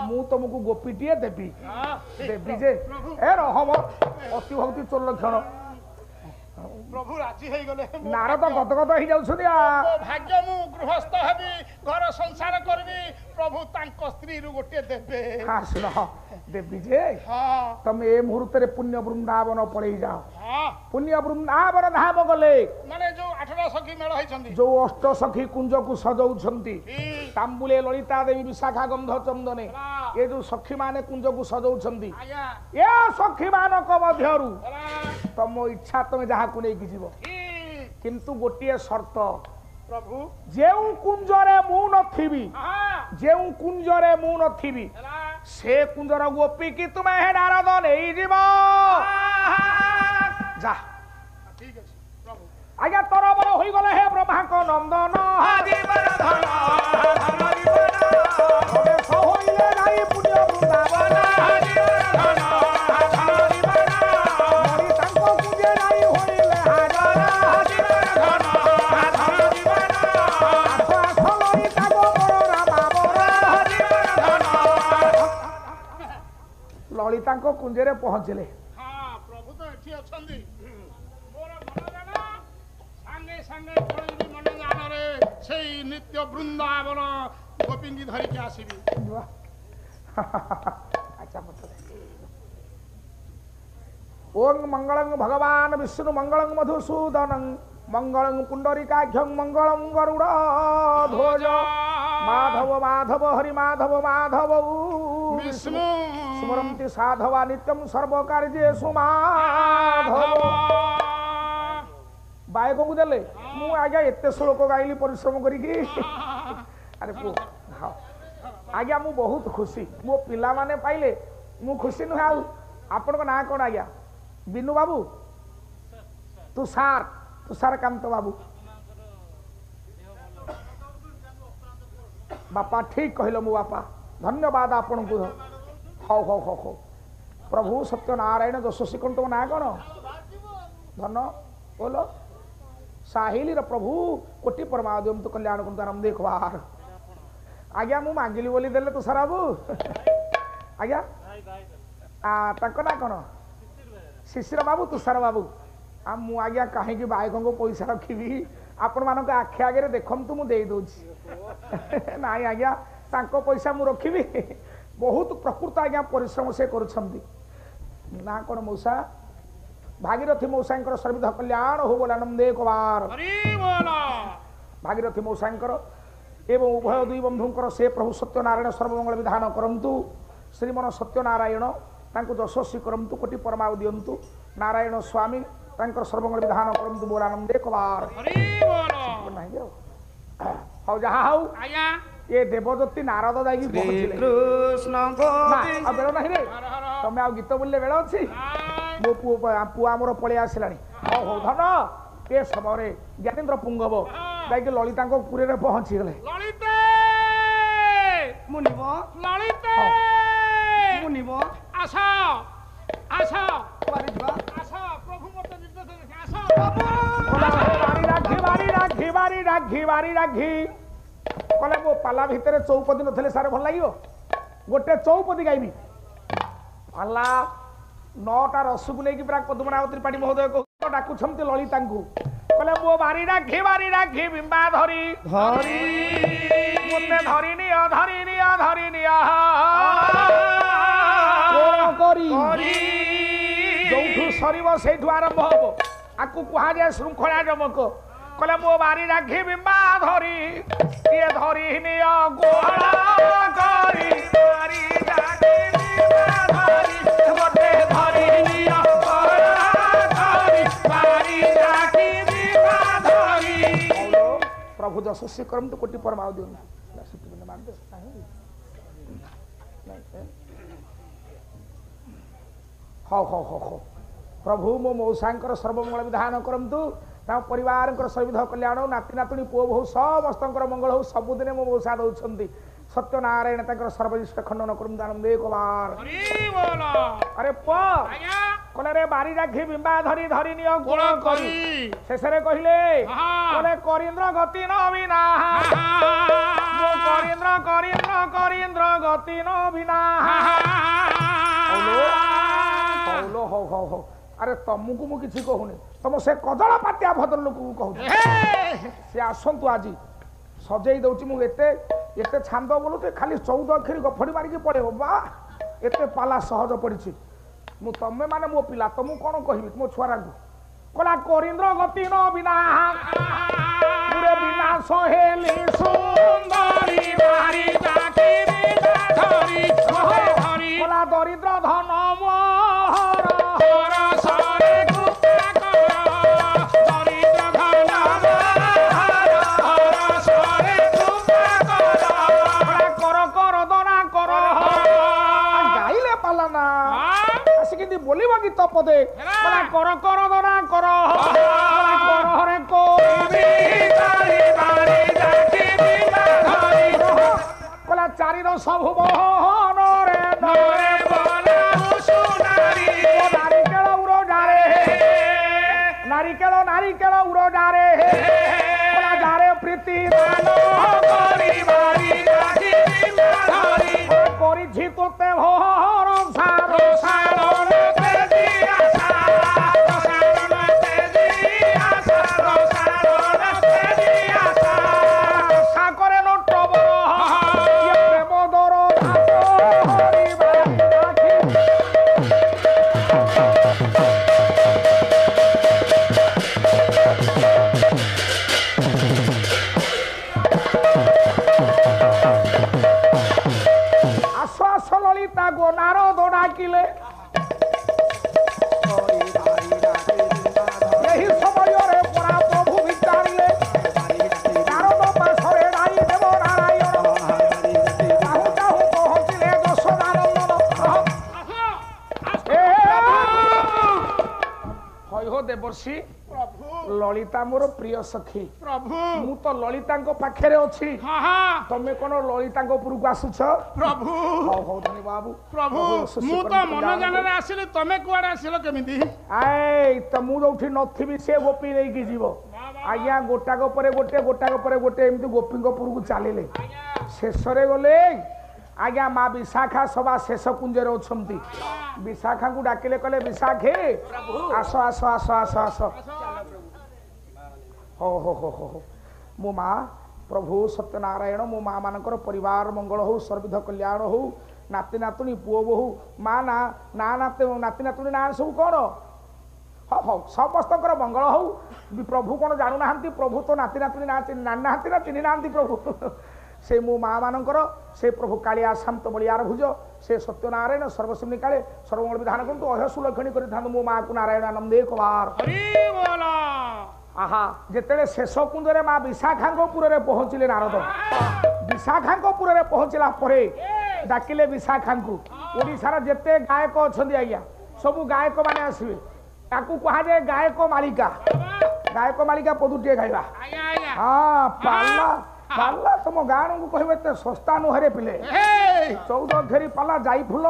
मु तुमको गोपीटीए देवी हां देवी जे ए रहम अति भक्ति चोर लक्षण प्रभु राजी हे गले नारद गदगद हो जाउछनी भाग्य मु गृहस्थ हेबी घर संसार करबी प्रभु तांको स्त्री रु गोटे देबे हां सुन देवी जे हां तमे ए मुहूर्त रे पुण्य वृंदावन पळई जाओ हां पुण्य वृंदावन धाम गले माने जो 18 सखी मेळ होइछंदी जो अष्ट सखी कुंज को सजाउछंती तांबुले ललिता देवी विशाखा गंध चंदने ये जो सखी माने कुंज को सजाउछंती आज्ञा ए सखी मानक मध्यरु हेला तम इच्छा तमे जहा को नै जीव किंतु गोटिए शर्त प्रभु जेउ कुंजरे मु नथिबी हां जेउ कुंजरे मु नथिबी हेला से कुंजर गोपी की तुमे हे नारद नहीं जीव जा ठीक अछि प्रभु आज्ञा तोर बर होई गले हे ब्रह्मा को नंदन जीवन धन धन जीवन ओबे सो होइले नाही पुण्य वृंदावन जीवन धन धन जीवन मरि तांको कुजे नाही होइले हाजर जीवन धन धन जीवन आठो आठो लई तागो मोर रामा मोर जीवन धन ललितांको कुंजेरे पहुंचले हां प्रभु तो एठी अछंदी मोर मन जाना संगे संगे पळिबी मन जान रे सेई नित्य वृंदावन गोपिंगी धरि के आसीबी अच्छा ओम मंगलं भगवान विष्णु मंगलं मधुसूदनं मंगलं पुंडरीकाख्यं मंगलं गरुड़ ध्वज माधव माधव हरि माधव माधव विष्णु स्मरन्ति साधवा नित्यं सर्वकार्येषु माधव बायक को देले मु आज्ञा एते श्लोक गाइली परिश्रम करिकी अरे पु हाँ आज्ञा मु बहुत खुशी मो पिला माने पाइले मु खुशी नुहे आउ आपण को ना कोन आज्ञा बिनु बाबू तुषार तुषारकांत बाबू बापा ठीक कहलो मु बापा धन्यवाद आपण को हौ हौ हौ हौ प्रभु सत्यनारायण यशस्वी कंठ ना कोन धन बोलो साहिली प्रभु कोटि परमादिम तो कल्याण कुंत आनंद देखवार आज्ञा मु मांगिली बोली देले तुषार बाबू आज्ञा ताको ना कोन शिशिर बाबू तुषार बाबू आ मु आज्ञा कहीं बायक को पैसा रखी आपण मान आखि आगे देखु मु दे दूची ना आज्ञा तांको पैसा मु रखी बहुत प्रकृत आज्ञा परिश्रम से करुछंती ना कोन मौसा भागीरथी मौसांकर सर्वविध कल्याण हो बोला आनंदे कुमार हरि बोला भागीरथी मौसांकर एवं उभय दुई बंधुंकर से प्रभु सत्यनारायण सर्वमंगल विधान करंतु श्रीमन सत्यनारायण तांको यशस्वी करंतु कोटि परमाव दियंतु नारायण स्वामी ତାଙ୍କର ସର୍ବମଙ୍ଗଳ ବିଧାନ କରନ୍ତୁ ବୋଲ ଆନନ୍ଦେ କବାର ହରି ବୋଲ ନାହିଁ ଆଉ ହଉ ଯାହା ହଉ ଆଜ୍ଞା ଏ ଦେବଦତ୍ତୀ ନାରଦ ଯାଇକି ପହଞ୍ଚିଲେ କୃଷ୍ଣ ନା ଆଉ ବେଳ ନାହିଁ ରେ ତମେ ଆଉ ଗୀତ ବୋଲିଲେ ବେଳ ଅଛି ମୋ ପୁଅ ଆମର ପଳେଇ ଆସିଲାଣି ହଉ ହଉ ଧନ ଏ ସମୟରେ ଜ୍ଞାନେନ୍ଦ୍ର ପୁଙ୍ଗବ ଯାଇକି ଲଳିତାଙ୍କ ପୁରୀରେ ପହଞ୍ଚିଗଲେ ଲଳିତେ ମୁନିବ ଲଳିତେ ମୁନିବ ଆସ ଆସ କୁଆଡ଼େ ଯିବା ଆସ ପ୍ରଭୁ ମତେ ନିର୍ଦ୍ଦେଶ ଦେଇছে ଆସ ବାରି ରାଘି କଲେ ମୋ ପାଲା ଭିତରେ ଚୌପଦୀ ନଥିଲେ ସାର୍ ଭଲ ଲାଗିବ ଗୋଟେ ଚୌପଦୀ ଗାଇବି ପାଲା 9ଟା ରସକୁ ନେଇକି ପୁରା ପଦ୍ମନାଭ ତ୍ରିପାଠୀ ମହୋଦୟ ଡାକୁଛନ୍ତି ଲଳିତାଙ୍କୁ କଲେ ମୋ ବାରି ରାଘି ବିମ୍ବା ଧରି ଧରି ମତେ ଧରି ନିଅ କରି ଯୋଉଠୁ ସରିବ ସେଇଠୁ ଆରମ୍ଭ ହବ ଆକୁ କୁହାଯାଏ ଶୃଙ୍ଖଳା ଯମକ କଲେ ମୋ ବାରି ରାଘି ବିମ୍ବା ଧରି କିଏ ଧରି ନିଅ ଗୋଳା କରି ବାରି ରାଘି ବିମ୍ବା ଧରି ମତେ ଧରି ନିଅ ଗୋଳା କରି ବାରି ରାଘି ବିମ୍ବା ଧରି ପ୍ରଭୁ ଯଶସ୍ୱୀ କରନ୍ତୁ କୋଟି ପରମାଉ ଦିଅନ୍ତୁ ହଉ ପ୍ରଭୁ ମୋ ମଉସାଙ୍କର ସର୍ବମଙ୍ଗଳ ବିଧାନ କରନ୍ତୁ ତାଙ୍କ ପରିବାରଙ୍କର ସବିଧ କଲ୍ୟାଣ ନାତି ନାତୁଣୀ ପୁଅ ବୋହୁ ସମସ୍ତଙ୍କର ମଙ୍ଗଳ ହଉ ସବୁଦିନେ ମୋ ମଉସା ଦଉଛନ୍ତି ସତ୍ୟନାରାୟଣ ତାଙ୍କର ସର୍ବନିଷ୍ଠ ଖଣ୍ଡନ କରନ୍ତୁ ଆନନ୍ଦେ କବାର ଆରେ ପୁଅ କଲେ ରେ ବାରି ରାଘି ବିମ୍ବା ଧରି ନିଅ ଗୁଣ କରି ଶେଷରେ କହିଲେ କଲେ କରିନ୍ଦ୍ର ଗତି ନବିନା କରିନ୍ଦ୍ର ଗତି ନବିନା ହଉ ଆରେ ତମକୁ ମୁଁ କିଛି କହୁନି ତମ ସେ କଦଳ ପାତିଆ ଭଦ୍ର ଲୋକକୁ କହୁଛି ସେ ଆସନ୍ତୁ ଆଜି ସଜେଇ ଦଉଛି ମୁଁ ଏତେ ଛାନ୍ଦ ବୋଲୁଛି ଖାଲି 14 ଅକ୍ଷରୀ ଗଫଡ଼ି ମାରିକି ପଳେଇବ ବା ଏତେ ପାଲା ସହଜ ପଡ଼ିଛି ମୁଁ ତମେ ମାନେ ମୋ ପିଲା ତମକୁ କଣ କହିବି ମୋ ଛୁଆରାଙ୍କୁ କଲା କରିନ୍ଦ୍ର ଗତି ନ ବିନା ବିନା ସହେଲି ସୁନ୍ଦରୀ ବାରି ରାଘି ବିମ୍ବା ଧରି କଲା ଦରିଦ୍ର ଧନ बोलिब गीत पदे कर दरा कर हरे कला चारि सबु मोहन रे नारिकेल उरो डारे डारे प्रीति करी तोते भोर ललिता मोर प्रिय सखी प्रभु मु तो ललिता पाखे अच्छी तमे कौन ललिता उपरक आसुच प्रभु हौ धनी बाबू प्रभु मु तो मन जान आसिली तमे कुआडे आसिलो केमिति आए त मु जोठी नथिबी से गोपी नै की जीवो आज्ञा गोटाक परे गोटे एमती गोपी उपरक चलिले शेषरे गले आज्ञा माँ विशाखा सभा शेष कुंजर अच्छी विशाखा को डाकिले कले विशाखे आस आस आस आस आस हो हो हो हो मो माँ प्रभु सत्यनारायण मो माँ मानकर परिवार मंगल हो सर्वविध कल्याण हो नाती नातुणी पुओ बोहू माँ ना ना नाती नातुणी ना सब कौन हाँ हाँ समस्त मंगल हो प्रभु कौन जानू ना प्रभु तो नाती नातुणी ना ना चिन्ह ना प्रभु से मो माँ मानकर से प्रभु कालिया शांत बलियार भुज से सत्यनारायण सर्वसिमि काले सर्वमंगल विधान करतु अहसु लक्षणी कर मो माँ को नारायण आनंदे कुमार आहा जेतेले शेष कुंजरे माँ विशाखापुर में पहुँचले नारद विशाखापुर में पहुँचला परे डाकिले विशाखा ओडिशार जेते गायक अच्छा आज्ञा सबू गायक माने आसवे ताकू कहा जाए गायक मालिका पदुटे गाइबा हाँ पाला पाला तुम गाँव को कहे तो सस्ता नुहरे पिले 14 घेरी पाला जाई फूल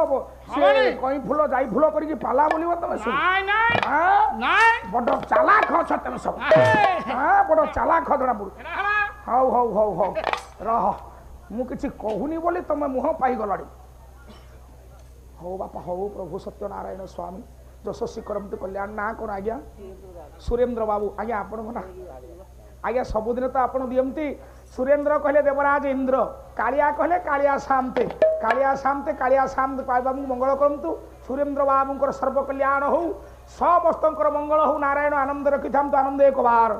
कई फूल जाई फूल कर पाला बोल तुम बड़ चालाक अच्छा तुम सब हाँ बड़ चालाक जना पड़ हौ हौ हौ हौ रह मुझे कहूनी बोली तुम मुह पाईगला हौ बापा हौ प्रभु सत्यनारायण स्वामी यशस्वी करमती कल्याण ना कौन आज्ञा सुरेन्द्र बाबू आज्ञा आपण ना आज्ञा सबुदिन तो आप दियंती सुरेन्द्र कहले देवराज इंद्र कालिया कहले कालिया शांते पाइबा मंगल करतु सुरेन्द्र बाबू सर्व कल्याण हो समस्त मंगल हो नारायण आनंद रखी था आनंद एक बार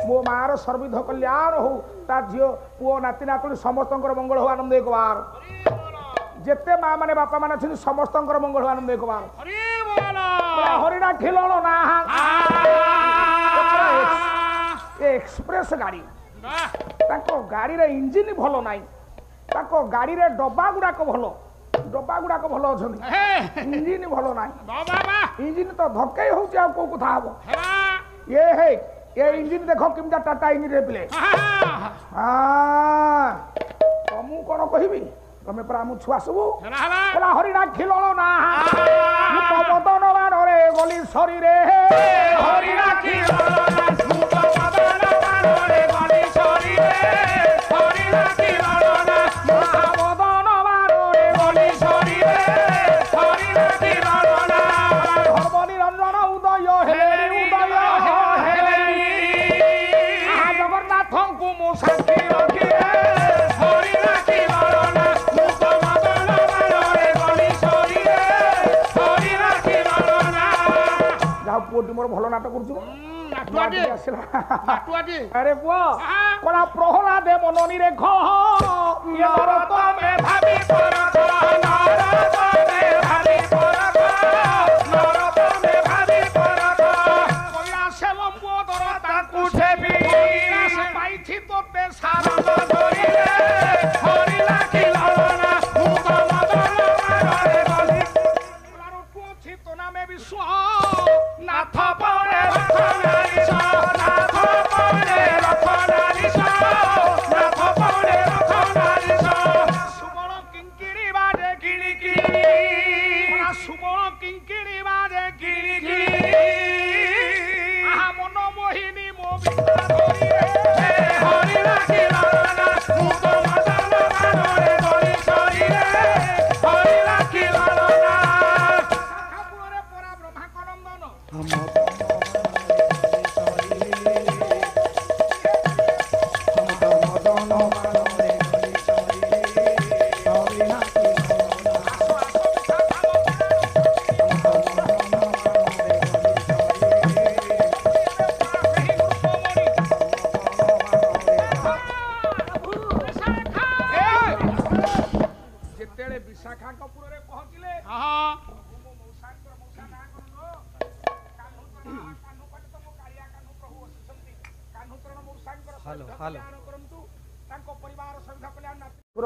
मो मार सर्विध कल्याण हो ता झील पुओ नाती नातुणी समस्त मंगल हो आनंद एक बार जेते माँ माने बापा माने अच्छे समस्त मंगल हो आनंद एक बार हरिणा खिलण ना एक्सप्रेस गाड़ी गाड़ी रे इंजिन भल ना गाड़ी रे डब्बा गुड़ाक भल अच्छा इंजिन भल ना इंजिन तो धक्के हो कथा हम ये इंजिन देख केमता टाटा इंजिन पिले तुमको कौन कहबी तमें परा मु छुआ सबू हरिणा खिलण ना पवन बाणरे गली शरीर हरिणा निरंजन उदय जगन्नाथ को मु साथी रखी पुओटी मोर भल नाटक अरे पुओ कला प्रहलाद मननी रे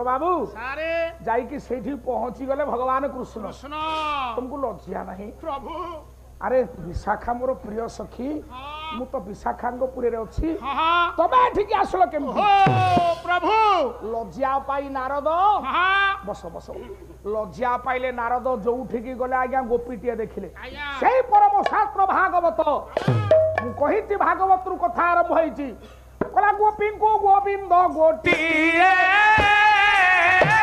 बाबू जाइकी सेठी पहुंची गले भगवान कृष्ण तुमको लज्जा नहीं प्रभु अरे विशाखा मोर प्रिय सखी मु तो विशाखा पुरी रे अछि तबे ठीक आसलो केम प्रभु लज्जा पाई नारद बस बस लज्जा पाइले नारद जोठी की गले आज्ञा गोपीटिए देखिले सेही परम शास्त्र भागवत मु कहिति भागवत रु कथा आरंभ होईची कला गोपी को गोविंद गोटिए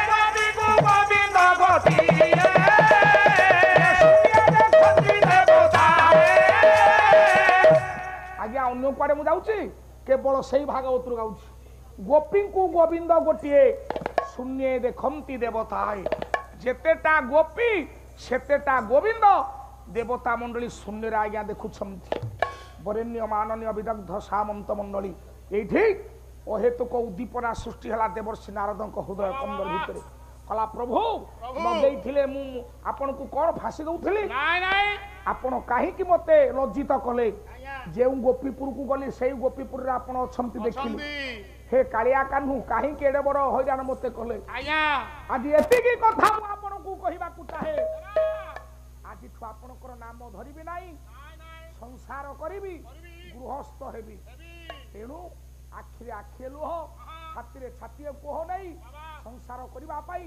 गोपी को गोविंद गोटिए आज्ञा अन्य कुआडे मु जाउची केवल सेही भागवत रु गाउची गोपी को गोविंद गोटिए शून्य देखंती देवताए जेतेटा गोपी सेतेटा गोविंद देवता मंडली शून्य आज्ञा देखुछंती वरेण्य माननीय विदग्ध सामंत मंडली एठी ଅହେତୁକ ଉଦ୍ଦୀପନା ସୃଷ୍ଟି ହେଲା ଦେବର୍ଷି ନାରଦଙ୍କ ହୃଦୟ କନ୍ଦର ଭିତରେ। କଲା ପ୍ରଭୁ ଲଗେଇଥିଲେ ମୁଁ ଆପଣଙ୍କୁ କଣ ଫାଶୀ ଦଉଥିଲି? ଆପଣ କାହିଁକି ମତେ ଲଜ୍ଜିତ କଲେ? ଯେଉଁ ଗୋପୀପୁରକୁ ଗଲି ସେଇ ଗୋପୀପୁରରେ ଆପଣ ଅଛନ୍ତି ଦେଖିଲି। ହେ କାଳିଆ କାହ୍ନୁ କାହିଁକି ଏଡେ ବଡ ହଇରାଣ ମତେ କଲେ? ଆଜି ଏତିକି କଥା ମୁଁ ଆପଣଙ୍କୁ କହିବାକୁ ଚାହେଁ। ଆଜିଠୁ ଆପଣଙ୍କର ନାମ ଧରିବି ନାହିଁ, ସଂସାର କରିବି, ଗୃହସ୍ଥ ହେବି। ତେଣୁ ଆଖିରେ ଆଖିଏ ଲୁହ, ଛାତିରେ ଛାତିଏ କୋହ ନେଇ ସଂସାର କରିବା ପାଇଁ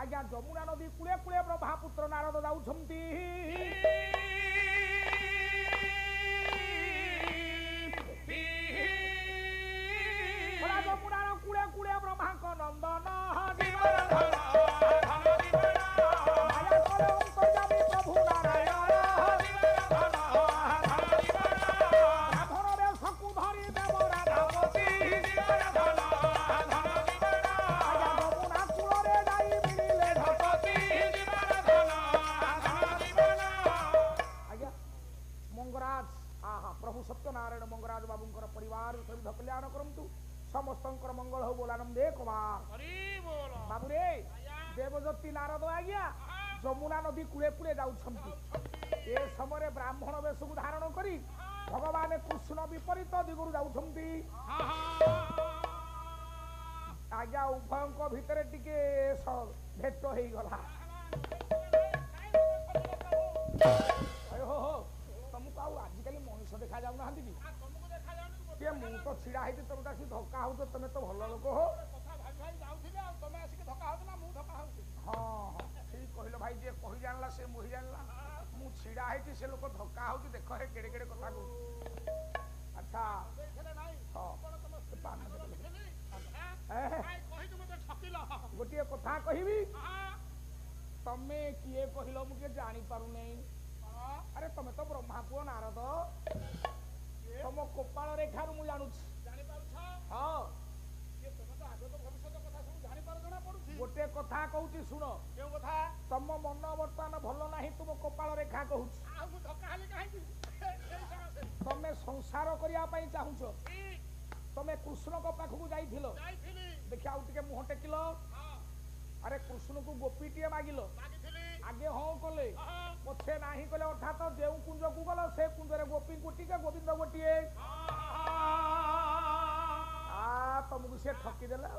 ଆଜ୍ଞା ଯମୁନା ନଦୀ କୂଳେ କୂଳେ ବ୍ରହ୍ମପୁତ୍ର ନାରଦ ଯାଉଛନ୍ତି। ଯମୁନାର କୂଳେ କୂଳେ ବ୍ରହ୍ମାଙ୍କ ନନ୍ଦନ ସତ୍ୟନାରାୟଣ ମଙ୍ଗରାଜ ବାବୁଙ୍କର ପରିବାର ସହିତ କଲ୍ୟାଣ କରନ୍ତୁ। ସମସ୍ତଙ୍କର ମଙ୍ଗଳ ହଉ। ବୋଲାନନ୍ଦେ କୁମାର ବାବୁ ରେ ଦେବଦତ୍ତୀ ନାରଦ ଆଜ୍ଞା ଯମୁନା ନଦୀ କୂଳେ କୂଳେ ଯାଉଛନ୍ତି। ଏ ସମୟରେ ବ୍ରାହ୍ମଣ ବେଶକୁ ଧାରଣ କରି ଭଗବାନ କୃଷ୍ଣ ବିପରୀତ ଦିଗରୁ ଯାଉଛନ୍ତି। ଆଜ୍ଞା ଉଭୟଙ୍କ ଭିତରେ ଟିକେ ଭେଟ ହେଇଗଲା। ତମକୁ ଆଉ ଆଜିକାଲି ମଣିଷ ଦେଖା ଯାଉନାହାନ୍ତି କି? ମୁଁ ତ ଛିଡା ହେଇଛି ତମେ ତ ଆସିକି ଧକ୍କା ହଉଛ। ତମେ ତ ଭଲ ଲୋକ ହୋ। ହଁ ଠିକ କହିଲ ଭାଇ। ଯିଏ କହି ଜାଣିଲା ସେ ମୋହି ଜାଣିଲା। ମୁଁ ଛିଡା ହେଇଛି ସେ ଲୋକ ଧକ୍କା ହଉଛି। ଦେଖ ହେ କେଡେ କେଡେ କଥା କହୁଛି। ଆଚ୍ଛା ଗୋଟିଏ କଥା କହିବି। ତମେ କିଏ କହିଲ ମୁଁ କିଏ ଜାଣିପାରୁନେଇ। ଆରେ ତମେ ତ ବ୍ରହ୍ମା ପୁଅ ନାରଦ। ତମ କପାଳ ରେଖାରୁ ମୁଁ ଜାଣୁଛି। ହଁ ଗୋଟେ କଥା କହୁଛି ଶୁଣ। ତମ ମନ ବର୍ତ୍ତମାନ ଭଲ ନାହିଁ। ତୁମ କପାଳ ରେଖା କହୁଛି। ତମେ ସଂସାର କରିବା ପାଇଁ ଚାହୁଁଛ। ତମେ କୃଷ୍ଣଙ୍କ ପାଖକୁ ଯାଇଥିଲ। ଦେଖି ଆଉ ଟିକେ ମୁହଁ ଟେକିଲ। ଆରେ କୃଷ୍ଣକୁ ଗୋପୀଟିଏ ମାଗିଲ। ଆଗେ ହଁ କଲେ ପଛେ ନାହିଁ କଲେ। ଅର୍ଥାତ ଯେଉଁ କୁଞ୍ଜକୁ ଗଲ ସେ କୁଞ୍ଜରେ ଗୋପୀଙ୍କୁ ଟିକେ ଗୋବିନ୍ଦ ଗୋଟିଏ। ତମକୁ ସେ ଠକି ଦେଲା।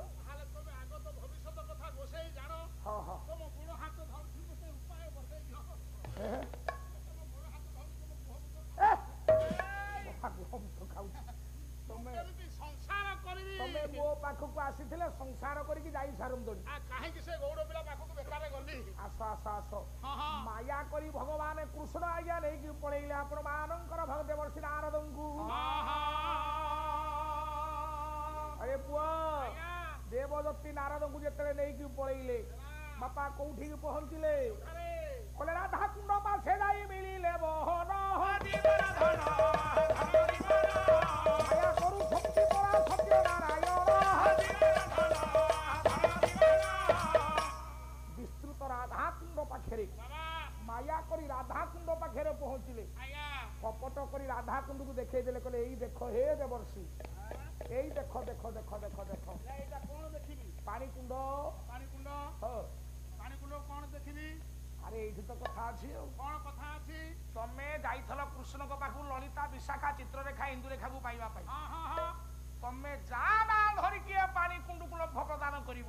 ତମେ ମୋ ପାଖକୁ ଆସିଥିଲେ ସଂସାର କରିକି ଯାଇ ସାରନ୍ତଣି। କାହିଁକି ସେ ଗୌଡ଼ ପିଲା ପାଖକୁ ବେକାରେ ଗଲି? ଆସ ଆସ ଆସ। ମାୟା କରି ଭଗବାନ କୃଷ୍ଣ ଆଜ୍ଞା ନେଇକି ପଳେଇଲେ ଆପଣ ମାନଙ୍କର ଦେବର୍ଷି ନାରଦଙ୍କୁ। ଆରେ ପୁଅ ଦେବଦତ୍ତୀ ନାରଦଙ୍କୁ ଯେତେବେଳେ ନେଇକି ପଳେଇଲେ ବାପା କୋଉଠିକି ପହଞ୍ଚିଲେ? କହିଲେ ରାଧା କୁଣ୍ଡ ପାଶେ ଯାଇ ମିଳିଲେ ବହନ। ମାୟା କରୁଛନ୍ତି ପରା ସତ୍ୟନାରାୟଣ। ବିସ୍ତୃତ ରାଧାକୁଣ୍ଡ ପାଖରେ ମାୟା କରି ରାଧାକୁଣ୍ଡ ପାଖରେ ପହଞ୍ଚିଲେ। କପଟ କରି ରାଧାକୁଣ୍ଡକୁ ଦେଖେଇ ଦେଲେ। କହିଲେ ଏଇ ଦେଖ ହେ ଦେବର୍ଷି, ଏଇ ଦେଖ ଦେଖ ଦେଖ ଦେଖ ଦେଖ। ଏଇଟା କଣ ଦେଖିବି? ପାଣି କୁଣ୍ଡ। ପାଣି କୁଣ୍ଡ ପାଣି କୁଣ୍ଡ କଣ ଦେଖିବି? ଆରେ ଏଇଠି ତ କଥା ଅଛି। ଆଉ କଣ କଥା ଅଛି? ତମେ ଯାଇଥିଲ କୃଷ୍ଣଙ୍କ ପାଖକୁ ଲଳିତା ବିଶାଖା ଚିତ୍ରରେଖା ଇନ୍ଦୁରେଖାକୁ ପାଇବା ପାଇଁ। ତମେ ଯା ନା ଧରିକି ପାଣି କୁଣ୍ଡକୁ ଲମ୍ଫ ପ୍ରଦାନ କରିବ।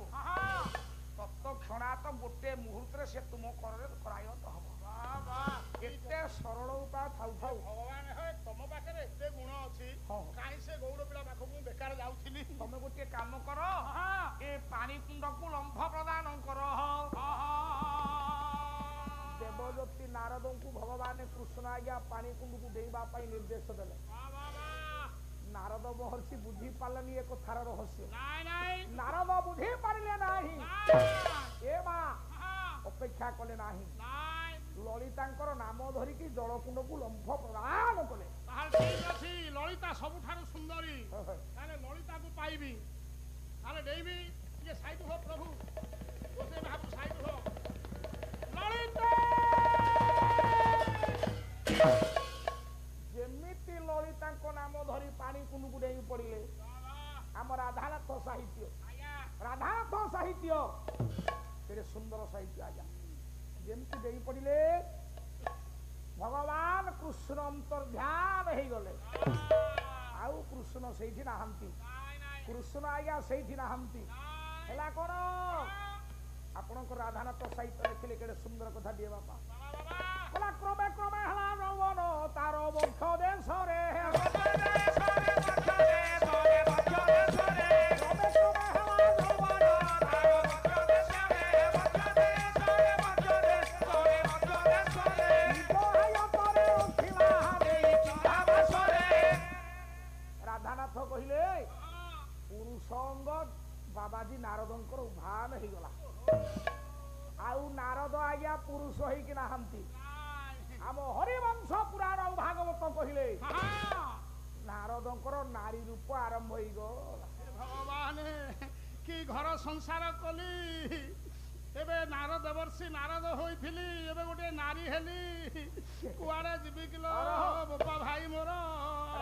ତତ୍କ୍ଷଣାତ ଗୋଟେ ମୁହୂର୍ତ୍ତରେ ସେ ତୁମ କରରେ କରାୟତ ହବ। ଏତେ ସରଳ ଉପାୟ ଥାଉ ଥାଉ ଭଗବାନ ତମ ପାଖରେ ଏତେ ଗୁଣ ଅଛି। କାହିଁ ସେ ଗୌଡ଼ ପିଲା ପାଖକୁ ବେକାର ଯାଉଥିଲି। ତମେ ଗୋଟିଏ କାମ କର, ଏ ପାଣି କୁଣ୍ଡକୁ ଲମ୍ଫ ପ୍ରଦାନ କର। ଦେବଦତ୍ତୀ ନାରଦଙ୍କୁ ଭଗବାନ କୃଷ୍ଣ ଆଜ୍ଞା ପାଣି କୁଣ୍ଡକୁ ଡେଇବା ପାଇଁ ନିର୍ଦ୍ଦେଶ ଦେଲେ। ନାରଦ ମହର୍ଷି ବୁଝି ପାରିଲେନି ଏ କଥାର ରହସ୍ୟ। ନାରଦ ବୁଝି ପାରିଲେ ନାହିଁ। ଏ ମା ଅପେକ୍ଷା କଲେ ନାହିଁ। ଲଳିତାଙ୍କର ନାମ ଧରିକି ଜଳକୁଣ୍ଡକୁ ଲମ୍ଫ ପ୍ରଦାନ କଲେ। ଲଳିତା ସବୁଠାରୁ ସୁନ୍ଦରୀ। ତାହେଲେ ଲଳିତାକୁ ପାଇବି, ତାହେଲେ ଡେଇବି। ଟିକେ ସାଇଡ୍ ହୋ ପ୍ରଭୁ। ସାଇଡ୍ ହୋ ଲଳିତା। ଯେମିତି ଲଳିତାଙ୍କ ନାମ ଧରି ପାଣି କୁଣ୍ଡକୁ ଡେଇଁ ପଡିଲେ। ଆମ ରାଧା ଆଜ୍ଞା ଯେମିତି ଦେଇ ପଡ଼ିଲେ ଭଗବାନ କୃଷ୍ଣ ଅନ୍ତର୍ଧ୍ୟାନ ହେଇଗଲେ ଆଉ କୃଷ୍ଣ ସେଇଠି ନାହାନ୍ତି କୃଷ୍ଣ ଆଜ୍ଞା ସେଇଠି ନାହାନ୍ତି ହେଲା କଣ ଆପଣଙ୍କ ରାଧାନାଥ ସାହିତ୍ୟ ଲେଖିଲେ କେଡ଼େ ସୁନ୍ଦର କଥା ଦିଏ ବାପା କଲା କ୍ରମେ କ୍ରମେ ହେଲା ଯୌବନ ତାର ବକ୍ଷ ଦେଶରେ ରାଧାନାଥ କହିଲେ ପୁରୁଷଙ୍ଗ ବାବାଜୀ ନାରଦଙ୍କର ଉଭାନ ହେଇଗଲା ଆଉ ନାରଦ ଆଜ୍ଞା ପୁରୁଷ ହେଇକି ନାହାନ୍ତି ଆମ ହରିବଂଶ ପୁରାଣ ଭାଗବତ କହିଲେ ନାରଦଙ୍କର ନାରୀ ରୂପ ଆରମ୍ଭ ହେଇଗଲା ଭଗବାନ କି ଘର ସଂସାର କଲି ଏବେ ନାରଦ ବର୍ଷୀ ନାରଦ ହୋଇଥିଲି ଏବେ ଗୋଟେ ନାରୀ ହେଲି କୁଆଡେ ଯିବି କିଲୋ ବାପା ଭାଇ ମୋର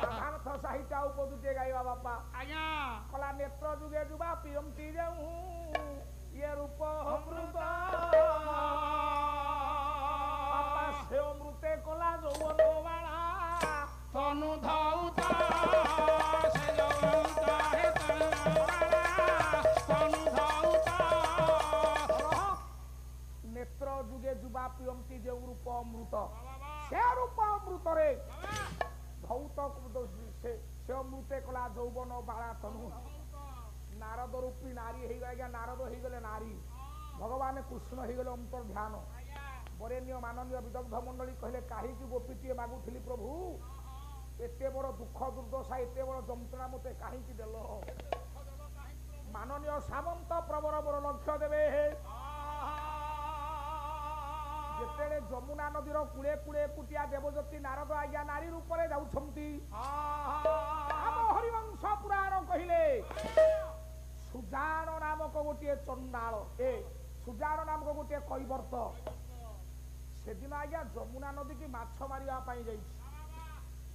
ରାଧାନାଥ ସାହିତ୍ୟ ଆଉ ପଦୁଟେ ଗାଇବା ବାପା ଆଜ୍ଞା କଲା ନେତ୍ର ଯୁଗେ ଯୁବା ପିଅନ୍ତି ଯେଉଁ ଇଏ ରୂପ ଅମୃତ ବାପା ସେ ଅମୃତେ କଲା ଯୌବନ ବାଳା ତନୁ ଧଉତା ସେ ଯୌବନତା ହେ ତନୁ ଧଉତା ନେତ୍ର ଯୁଗେ ଯୁବା ପିଅନ୍ତି ଯେଉଁ ରୂପ ଅମୃତ ସେ ରୂପ ଅମୃତରେ ଧୌତ ସେ ଅମୃତେ କଲା ଯୌବନ ବାଳା ତନୁ ନାରଦ ରୂପୀ ନାରୀ ହେଇଗଲେ ଆଜ୍ଞା ନାରଦ ହେଇଗଲେ ନାରୀ ଭଗବାନ କୃଷ୍ଣ ହେଇଗଲେ ଅନ୍ତର୍ଧ୍ୟାନ ବରେଣ୍ୟ ମାନନୀୟ ବିଦଗ୍ଧ ମଣ୍ଡଳୀ କହିଲେ କାହିଁକି ଗୋପୀଟିଏ ମାଗୁଥିଲି ପ୍ରଭୁ ଏତେ ବଡ଼ ଦୁଃଖ ଦୁର୍ଦ୍ଦଶା ଏତେ ବଡ଼ ଯନ୍ତ୍ରଣା ମୋତେ କାହିଁକି ଦେଲ ମାନନୀୟ ସାମନ୍ତ ପ୍ରବର ବର ଲକ୍ଷ୍ୟ ଦେବେ ଯେତେବେଳେ ଯମୁନା ନଦୀର କୂଳେ କୂଳେ ଏକୁଟିଆ ଦେବଜ୍ୟୋତି ନାରଦ ଆଜ୍ଞା ନାରୀ ରୂପରେ ଯାଉଛନ୍ତି ଆମ ହରିବଂଶ ପୁରାଣ କହିଲେ ସୁଜାନ ନାମକ ଗୋଟିଏ ଚଣ୍ଡାଳ ସୁଜାନ ନାମକ ଗୋଟିଏ କୈବର୍ତ୍ତ ସେଦିନ ଆଜ୍ଞା ଯମୁନା ନଦୀ କି ମାଛ ମାରିବା ପାଇଁ ଯାଇଛି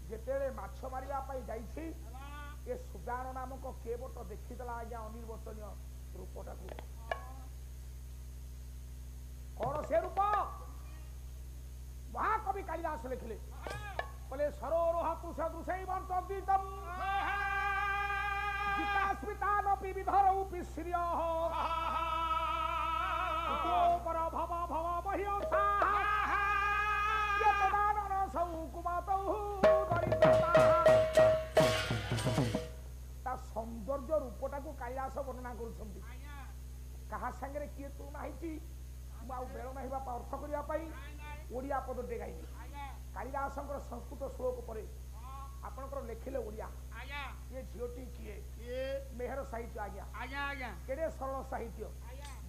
ଯେତେବେଳେ ମାଛ ମାରିବା ପାଇଁ ଯାଇଛି ଏ ସୁଜାନ ନାମକ କେବଟ ଦେଖିଦେଲା ଆଜ୍ଞା ଅନିର୍ବଚନୀୟ ରୂପଟାକୁ କଣ ସେ ରୂପ ମହାକବି କାଳିଦାସ ଲେଖିଲେ କହିଲେ ସରୋରୋହାତୁ ସଦୃଶୈ ବର୍ତ୍ତଦ୍ୱିତଂ ଜିତାସ୍ମିତାନପି ବିଧରୌ ପିଶ୍ରିୟଃ ଉପର ଭବ ଭବ ବହ୍ୟସା ୟତଦାନନ ସౌ କୁମାତୌ ଦରିଦ୍ରତା ତା ସୌନ୍ଦର୍ଯ୍ୟ ରୂପଟାକୁ କାଳିଦାସ ବର୍ଣ୍ଣନା କରୁଛନ୍ତି କାହା ସାଙ୍ଗରେ କିଏ ତୁଳନା ହେଇଛି ମୁଁ ଆଉ ବେଳ ନାହିଁ ବାପା ଅର୍ଥ କରିବା ପାଇଁ ଓଡ଼ିଆ ପଦଟେ ଗାଇବି କାଳିଦାସଙ୍କର ସଂସ୍କୃତ ଶ୍ଲୋକ ପରେ ଆପଣଙ୍କର ଲେଖିଲେ ଓଡ଼ିଆ ये झीटी किए मेहर साहित्य आज्ञा केड़े सरल साहित्य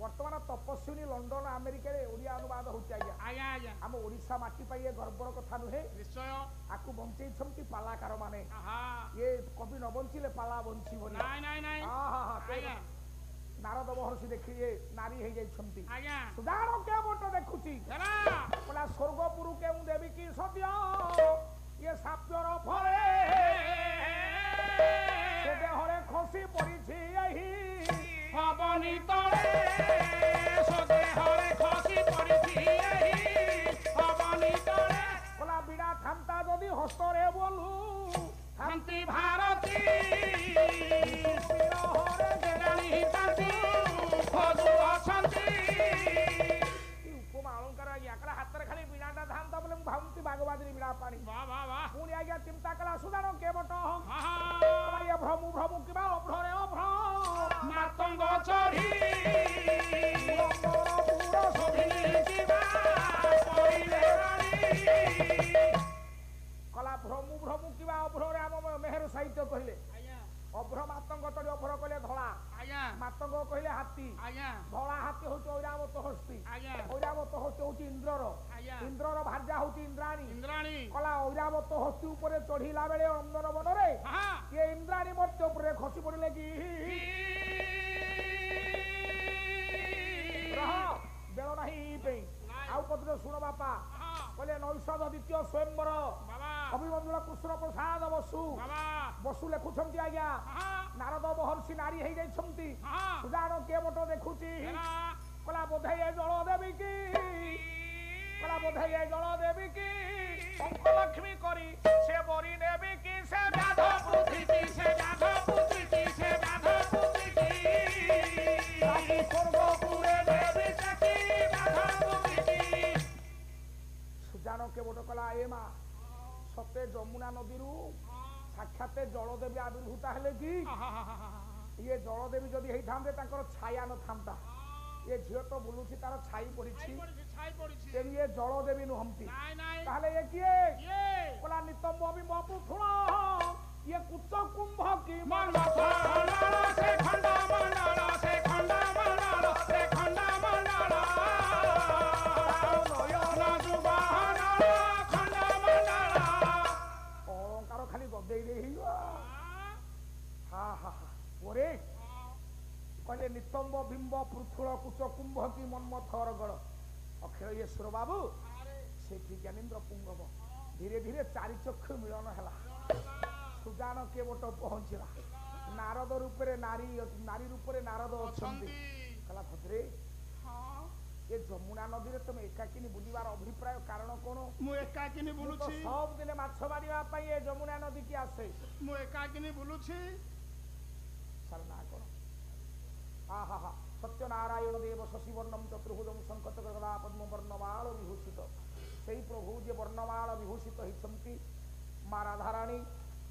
वर्तमान तपस्विनी लंडन अमेरिका रे ओडिया अनुवाद होची आज्ञा हम ओडिसा माटी पाई ये गर्वर कथा नुहे निश्चय आकु बंचै छंती पालाकार माने ये कवि न बंचिले पाला बंची बनी नहीं आज्ञा नारद महर्षि देखिए नारी हे जाई छंती आज्ञा सुदारो के बोट देखुची बोला स्वर्गपुर के मु देवी की सत्य ये साप्यर फले से देहरे खसी पड़िछि एही पवनी तळे से देहरे खसी पड़िछि एही पवनी तळे बोला बिना थांता जदि हस्तरे बोलू शांति भारती बिरहरे देरानी हिताती खोजु अशांति उपमा अलंकार याकड़ा हातरे खाली बिनाटा धांता बोले भावती बागबादरी बिना पानी वाह वाह वाह पुणी आज्ञा चिंता कला सुदानो के बट ये भ्रमु भ्रमु किबा अभ्रे अभ्र मातंग चढ़ी पूरा सोभिनी किबा पहिले रानी कला भ्रमु भ्रमु किबा अभ्रे आम मेहर साहित्य कहले अभ्र मातंग चढ़ी अभ्र कहले धला मातंग कहले हाथी धला हाथी होची ऐरावत हस्ती ऐरावत हस्ती होची इंद्रर भार्या होची इंद्राणी कला ऐरावत हस्ती ऊपर चढ़ीला बेले नंदन वन रे ये इंद्राणी मर्त्य ऊपर खसी पड़िले कि रह बेल नाही पे आउ पत्र सुन बापा कहले नैषध द्वितीय स्वयंवर कविबंधुर कृष्ण प्रसाद बसु लेखुछंती आज्ञा नारद महर्षि नारी हे जाइछंती सुजान के बट देखुची কলা বোধে এ জল দেবী কি কলা বোধে এ জল দেবী কি শঙ্কলক্ষ্মী করি সে বরি নেবি কি সে ব্যাধ পুত্রী সে ব্যাধ পুত্রী সে ব্যাধ পুত্রী স্বর্গপুরে দেবী চাকি ব্যাধ পুত্রী সুজান কেবট কলা এ মা সতে যমুনা নদীরু সাক্ষাতে জলদেবী আবির্ভূতা হেলে কি ইয়ে জলদেবী যদি ହେଇଥାନ୍ତେ ତାଙ୍କର ଛାୟା ନଥାନ୍ତା ଏ ଝିଅ ତ ବୁଲୁଛି ତାର ଛାଇ ପଡିଛି ତେଣୁ ଇଏ ଜଳଦେବୀ ନୁହନ୍ତି ତାହେଲେ ଇଏ କିଏ କଲା ନିତମ୍ବ ବିମ୍ବ ପୃଥୁଳ ଇଏ କୁଚ କୁମ୍ଭ କି ସେ ଖଣ୍ଡ ମଣ୍ଡଳ ସେ ଖଣ୍ଡ ମଣ୍ଡଳ ସେ ଖଣ୍ଡ ମଣ୍ଡଳ ନୟନ ଯୁବାହନ ଖଣ୍ଡ ମଣ୍ଡଳ ଅଳଙ୍କାର ଖାଲି ଗଦେଇ ଦେଇ ହେଇଯିବ हा हा हा ওরে কলে নিতম্ব বিম্ব পৃথুল কুচ কুম্ভ কি মন্মথর গড় অক্ষয় ଈଶ୍ୱର বাবু সেটি জ্ঞানেন্দ্র পুঙ্গব ধীরে ধীরে চারি চক্ষু মিলন হেলা সুজান কেবট পৌঁছিলা নারদ রূপে নারী নারী রূপে নারদ অছন্তি কলা ভদ্রে এ যমুনা নদীরে তুমি একাকিনী বুলিবার অভিপ্রায় কারণ কোন মু একাকিনী বুলুছি সব দিনে মাছ মারিবা পাই এ যমুনা নদী কি আসে মু একাকিনী বুলুছি সারনা কর আহা হা সত্যনারায়ণ দেব শশীবর্ণম চতুর্ভুজম শঙ্কচক্র গদা পদ্ম বর্ণমাল বিভূষিত সেই প্রভু যে বর্ণমাল বিভূষিত হইছন্তি মা রাধারাণী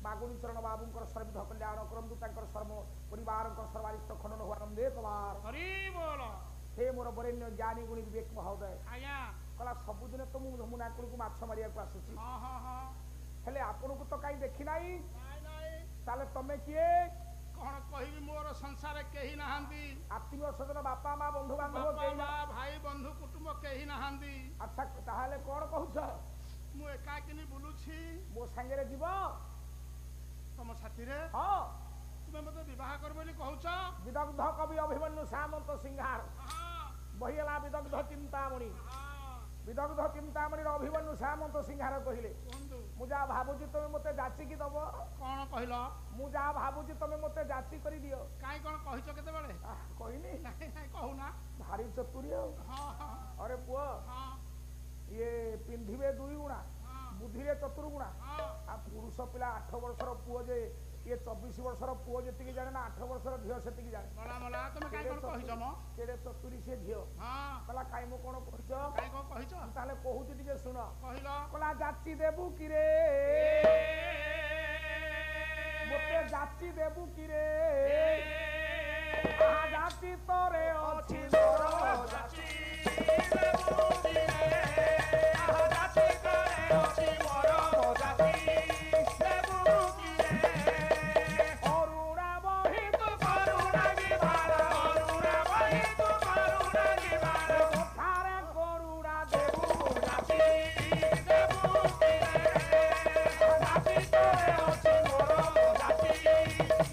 মাগুণী চরণ বাবুঙ্কর সর্বিধ কল্যাণ করন্তু তাঙ্কর সর্ব পরিবারঙ্কর সর্বারিষ্ট খনন হো আনন্দে তোমার হরি বল হে মোর বরেণ্য জ্ঞানী গুণী বিবেক মহোদয় আজ্ঞা কলা ସବୁଦିନ ତ ମୁଁ ଯମୁନା କୂଳକୁ ମାଛ ମାରିବାକୁ ଆସୁଛି ହଁ ହଁ ହଁ ହେଲେ ଆପଣଙ୍କୁ ତ କାହିଁ ଦେଖି ନାହିଁ ନାଇଁ ନାଇଁ ତାହେଲେ ତମେ କିଏ କଣ କହିବି ମୋର ସଂସାରରେ କେହି ନାହାନ୍ତି ଆତ୍ମୀୟ ସ୍ୱଜନ ବାପା ମା ବନ୍ଧୁ ବାନ୍ଧବ ବାପା କେହି ମା ଭାଇ ବନ୍ଧୁ କୁଟୁମ୍ବ କେହି ନାହାନ୍ତି ଆଚ୍ଛା ତାହେଲେ କଣ କହୁଛ ମୁଁ ଏକାକିনী ବୁଲୁଛି ମୋ ସାଙ୍ଗରେ ଯିବ ତମ ସାଥିରେ ହଁ ତୁମେ ମତେ ବିବାହ କର ବୋଲି କହୁଛ ବିଦଗ୍ଧ କବି ଅଭିମନ୍ୟୁ ସାମନ୍ତ ସିଂହାର ବହିଗଲା ବିଦଗ୍ଧ ଚିନ୍ତାମଣି ବିଦଗ୍ଧ ଚିନ୍ତାମଣିର ଅଭିମନ୍ୟୁ ସାମନ୍ତ ସିଂହାର କହିଲେ କୁହନ୍ତୁ ମୁଁ ଯାହା ଭାବୁଛି ତମେ ମତେ ଯାଚିକି ଦବ କଣ କହିଲ ମୁଁ ଯାହା ଭାବୁଛି ତମେ ମତେ ଯାଚି କରିଦିଅ କାଇଁ କଣ କହିଛ କେତେବେଳେ କହିନି ନାଇଁ ନାଇଁ କହୁନା ଭାରି ଚତୁରୀ ଆଉ ହଁ ହଁ ଅରେ ପୁଅ ହଁ ଇଏ ପିନ୍ଧିବେ ଦୁଇ ଗୁଣା ବୁଦ୍ଧିରେ ଚତୁର୍ଗୁଣା ହଁ ଆଉ ପୁରୁଷ ପିଲା 8 ବର୍ଷର ପୁଅ ଯେ ଇଏ 24 ବର୍ଷର ପୁଅ ଯେତିକି ଜାଣେ ନା 8 ବର୍ଷର ଝିଅ ସେତିକି ଜାଣେ ମଲା ମଲା ତମେ କାଇଁ କଣ କହିଛ ମ କେଡ଼େ ଚତୁରୀ ସେ ଝିଅ ହଁ କହିଲା କାଇଁ ମୁଁ କଣ କହିଛ କାଇଁ କଣ କହିଛ ତାହେଲେ କହୁଛି ଟିକେ ଶୁଣ କହିଲ କହିଲା ଯାଚି ଦେବୁ କିରେ ମୋତେ ଯାଚି ଦେବୁ କିରେ ଯାଚି ତୋରେ ଅଛି ମୋର ଯାଚି ଦେବୁ କିରେ ଯାଚି ତୋରେ ଅଛି ମୋର ଯାଚି ଦେବୁ କିରେ ଅରୁଣା ବହି ତୁ କରୁଣା ବିଭାର ଅରୁଣା ବହି ତୁ କରୁଣା ବିଭାର କଥାରେ କରୁଣା ଦେବୁ ଯାଚି ଦେବୁ କିରେ ଯାଚି ତୋରେ ଅଛି ମୋର ଯାଚି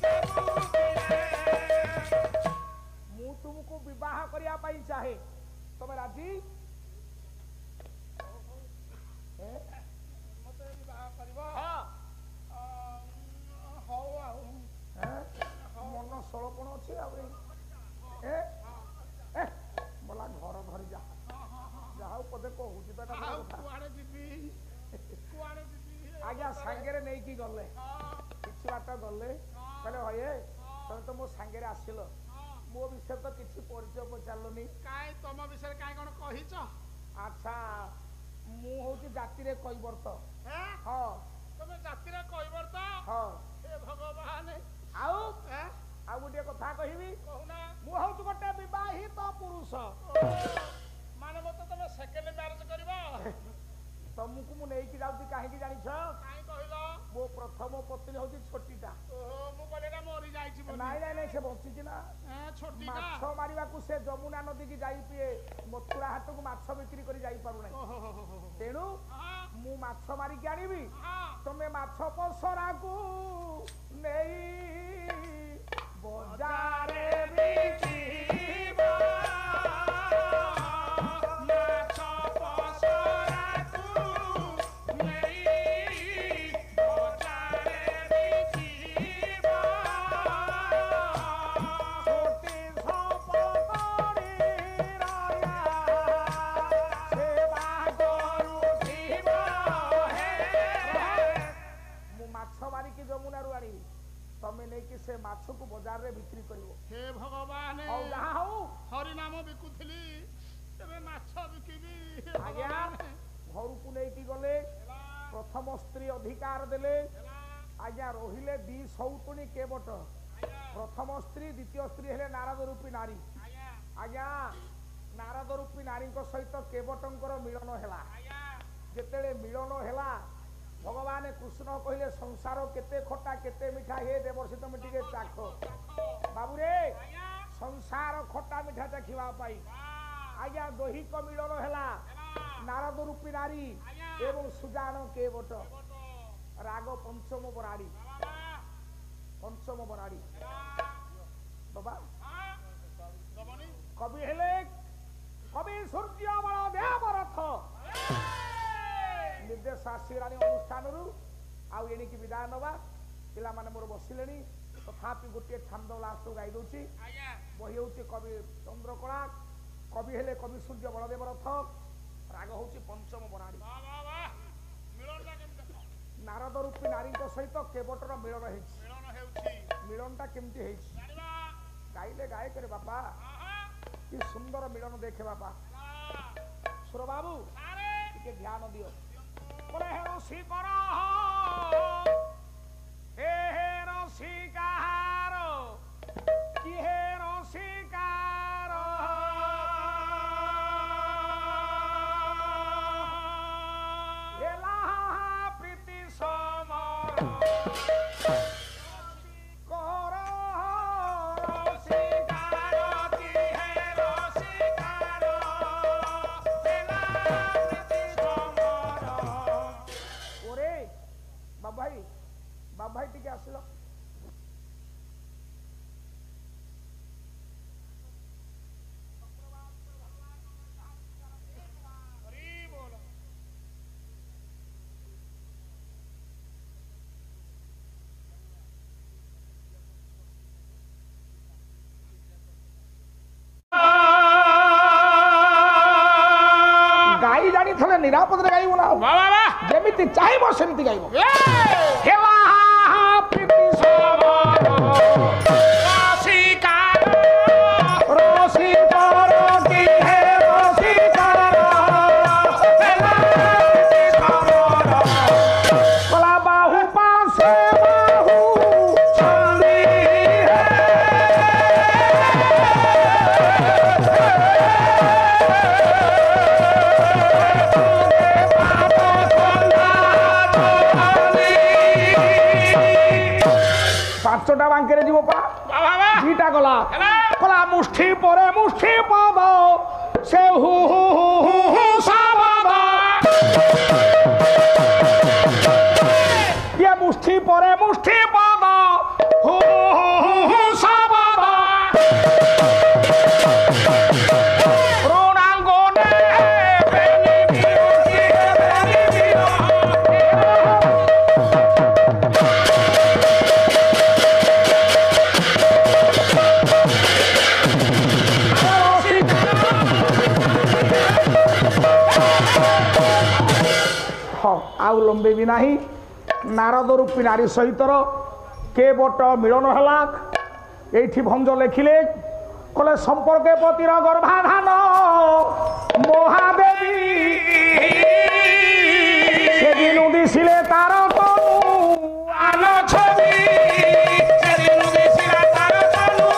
ଦେବୁ କିରେ ମୁଁ ତୁମକୁ ବିବାହ କରିବା ପାଇଁ ଚାହେଁ ତମେ ରାଜି ମତେ ବିବାହ କରିବ ହଁ ହଉ ଆଉ ମନ ସଳପଣ ଅଛି ଆହୁରି ବୋଲା ଘର ଧରି ଯା ଯାହା ପଦେ କହୁଛି ତ ଏଟା ଆଉ ବଡ଼ କଥା। କୁଆଡେ ଯିବି କୁଆଡେ ଯିବି ଆଜ୍ଞା ସାଙ୍ଗରେ ନେଇକି ଗଲେ କିଛି ବାଟ ଗଲେ କହିଲେ ହଏ ତମେ ତ ମୋ ସାଙ୍ଗରେ ଆସିଲ ମୋ ବିଷୟରେ ତ କିଛି ପରିଚୟ ପଚାରିଲନି କାଇଁ ତମ ବିଷୟରେ କାଇଁ କଣ କହିଛ ଆଚ୍ଛା ମୁଁ ହଉଛି ଜାତିରେ କୈବର୍ତ୍ତ ହେଁ ହଁ ତମେ ଜାତିରେ କହିବ ତ ହଁ ହେ ଭଗବାନ ଆଉ ହେଁ ଆଉ ଗୋଟିଏ କଥା କହିବି କହୁନା ମୁଁ ହଉଛି ଗୋଟେ ବିବାହିତ ପୁରୁଷ ମାନେ ମତେ ତମେ ସେକେଣ୍ଡ ମ୍ୟାରେଜ କରିବ ତମକୁ ମୁଁ ନେଇକି ଯାଉଛି କାହିଁକି ଜାଣିଛ କାଇଁ କହିଲ ମୋ ପ୍ରଥମ ପତ୍ନୀ ହଉଛି ଛୋଟିଟା ଓହୋ ମୁଁ କହିଲି ଏଟା ମରି ଯାଇଛି ବୋଲି ନାଇଁ ନାଇଁ ନାଇଁ ସେ ବଞ୍ଚିଛି ନା ଛୋଟିଟା ମାଛ ମାରିବାକୁ ସେ ଯମୁନା ନଦୀକି ଯାଇ ପିଏ ମଥୁରା ହାଟକୁ ମାଛ ବିକ୍ରି କରି ଯାଇପାରୁନାହିଁ ଓହୋ ତେଣୁ ମୁଁ ମାଛ ମାରିକି ଆଣିବି ହଁ ତମେ ମାଛ ପସରାକୁ ନେଇ ବଜାରେ ବିକିବ ମାଛ ପସରାକୁ ନେଇ ବଜାରେ ବିକିବ ଛୋଟି ସପତରିର ମାଛକୁ ବଜାରରେ ବିକ୍ରି କରିବ। ହେ ଭଗବାନ ହଉ ଯାହା ହଉ ହରି ନାମ ବିକୁଥିଲି ଏବେ ମାଛ ବିକିବି ଆଜ୍ଞା ଘରକୁ ନେଇକି ଗଲେ ପ୍ରଥମ ସ୍ତ୍ରୀ ଅଧିକାର ଦେଲେ ଆଜ୍ଞା ରହିଲେ ଦି ସଉତୁଣୀ କେବଟ ପ୍ରଥମ ସ୍ତ୍ରୀ ଦ୍ୱିତୀୟ ସ୍ତ୍ରୀ ହେଲେ ନାରଦ ରୂପୀ ନାରୀ ଆଜ୍ଞା ନାରଦ ରୂପୀ ନାରୀଙ୍କ ସହିତ କେବଟଙ୍କର ମିଳନ ହେଲା ଯେତେବେଳେ ମିଳନ ହେଲା ଭଗବାନ କୃଷ୍ଣ କହିଲେ ସଂସାର କେତେ ଖଟା କେତେ ମିଠା ହେ ଦେବର୍ଷି ତମେ ଟିକେ ଚାଖ ବାବୁରେ ସଂସାର ଖଟା ମିଠା ଚାଖିବା ପାଇଁ ଆଜ୍ଞା ଦୈହିକ ମିଳନ ହେଲା ନାରଦ ରୂପୀ ନାରୀ ଏବଂ ସୁଜାନ କେବଟ ରାଗ ପଞ୍ଚମ ବରାଡ଼ି ବାବା କବି ହେଲେ କବି ସୂର୍ଯ୍ୟ ବଳ ଦେବରଥ ନିର୍ଦ୍ଦେଶ ଆସିଗଲାଣି ଅନୁଷ୍ଠାନରୁ ଆଉ ଏଣିକି ବିଦାୟ ନେବା ପିଲାମାନେ ମୋର ବସିଲେଣି ତଥାପି ଗୋଟିଏ ଛାନ୍ଦ ଲାଷ୍ଟ ଗାଇ ଦଉଛି ବହି ହଉଛି କବି ଚନ୍ଦ୍ରକଳା କବି ହେଲେ କବି ସୂର୍ଯ୍ୟ ବଳଦେବ ରଥ ରାଗ ହଉଛି ପଞ୍ଚମ ବରାଡ଼ି ନାରଦ ରୂପୀ ନାରୀଙ୍କ ସହିତ କେବଟର ମିଳନ ହେଇଛି ମିଳନଟା କେମିତି ହେଇଛି ଗାଇଲେ ଗାୟକରେ ବାପା କି ସୁନ୍ଦର ମିଳନ ଦେଖେ ବାପା ସୁର ବାବୁ ଟିକେ ଧ୍ୟାନ ଦିଅ ହେ ରସିକର ହେ ରସିକାର କି ହେ ରସିକାର ହେଲା ପ୍ରୀତି ସମର ଭାଇ ଟିକେ ଆସିଲ ଗାଈ ଜାଣିଥିଲେ ନିରାପଦରେ ଗାଇବ ନା ଯେମିତି ଚାହିଁବ ସେମିତି ଗାଇବ ପାଞ୍ଚଟା ବାଙ୍କେରେ ଯିବ ପା ଦିଟା ଗଲା କଲା ମୁଷ୍ଠି ପରେ ମୁଷ୍ଠି ପଦ ସେ ହୁ ହୁ ହୁ ହୁ ହୁ ସାବଦ ଇଏ ମୁଷ୍ଠି ପରେ ମୁଷ୍ଠି ପଦ ହୁ ହୁ ହୁ ହୁ ସାବଦ ରଣାଙ୍ଗନେ ବେନି ବିରତି ବେନି ଆଉ ଲମ୍ବେବି ନାହିଁ ନାରଦ ରୂପୀ ନାରୀ ସହିତର କେବଟ ମିଳନ ହେଲା এইটি ভঞ্জ লেখিলে কলে সম্পর্কে পতির গর্ভাধান মহাদেবী সেদিন দিছিলে তার তনু আলো ছবি সেদিন দিছিলে তার তনু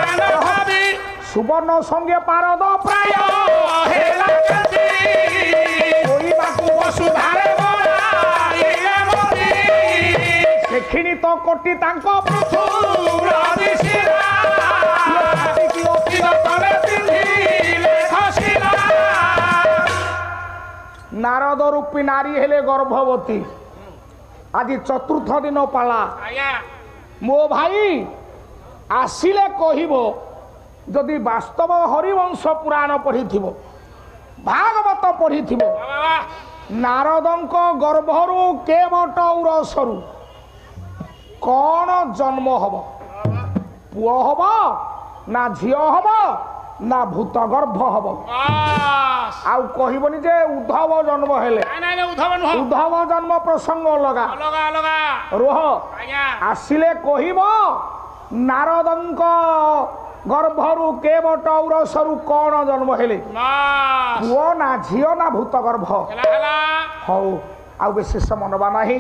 আলো ছবি সুবর্ণ সঙ্গে পারদ প্রায় হেলা গতি কইবাকু বসুধারে বড়াইলে মতি সেখিনি তো কোটি তাঙ্ক পৃথুর দিশিরা কি অতি তলে পিন্ধিলে খসিলা নারদ রূপী নারী হেলে গর্ভবতী আজি চতুর্থ দিন পালা মো ভাই আসিলে কহিব যদি বাস্তব হরিবংশ পুরাণ পড়িথিব ভাগবত পড়িথিব নারদঙ্ক গর্ভরু কেবট উরসরু কোন জন্ম হব পুয় হব না ঝিও হব না ভূত গর্ভ হব আউ কহিবনি যে উদ্ধব জন্ম হেলে উদ্ধব জন্ম প্রসঙ্গ অলগা রোহ আসিলে কহিব ନାରଦଙ୍କ ଗର୍ଭରୁ କେବଟ ଔରସରୁ କଣ ଜନ୍ମ ହେଲେ ପୁଅ ନା ଝିଅ ନା ଭୂତ ଗର୍ଭ ହଉ ଆଉ ବେଶୀ ସମୟ ନବା ନାହିଁ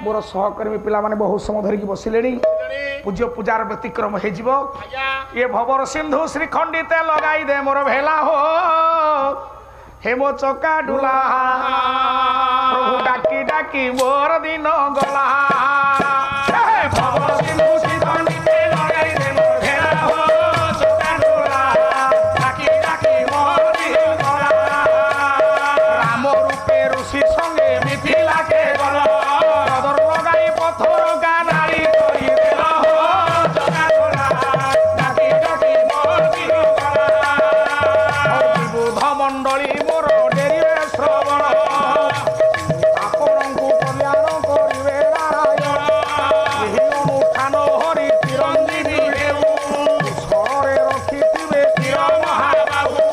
ମୋର ସହକର୍ମୀ ପିଲାମାନେ ବହୁତ ସମୟ ଧରିକି ବସିଲେଣି ପୂଜ୍ୟ ପୂଜାର ବ୍ୟତିକ୍ରମ ହେଇଯିବ ଏ ଭବର ସିନ୍ଧୁ ଶ୍ରୀଖଣ୍ଡିତେ ଲଗାଇ ଦେ ମୋର ଭେଲା ହୋ ହେମ ଚକା ଡୁଲା ପ୍ରଭୁ ଡାକି ଡାକି ମୋର ଦିନ ଗଲା ଭବର ସିନ୍ଧୁ ଶ୍ରୀଖଣ୍ଡିତେ ଲଗାଇ ଦେ ମୋର ଭେଲା ହୋ ଚକା ଡୁଲା ଡାକି ଡାକି ମୋର ଦିନ ଗଲା ରାମ ରୂପେ ଋଷି ସଙ୍ଗେ ମିଥିଲାକେ ଗଲ ପଦର ଲଗାଇ ପଥର ଗାନାଳି କରି ଦେଲ ହୋ ଚକା ଡୁଲା ଡାକି ଡାକି ମୋର ଦିନ ଗଲା ବୁଧ ମଣ୍ଡଳୀ ମୋର ଡେରିବେ ଶ୍ରବଣ ଆପଣଙ୍କୁ କଲ୍ୟାଣ କରିବେ ନାରାୟଣ ଏହି ଅନୁଷ୍ଠାନ ହରି ଚିରଞ୍ଜୀବୀ ହେଉ ସ୍ୱରରେ ରଖିଥିବେ ଚିର ମହାବାହୁ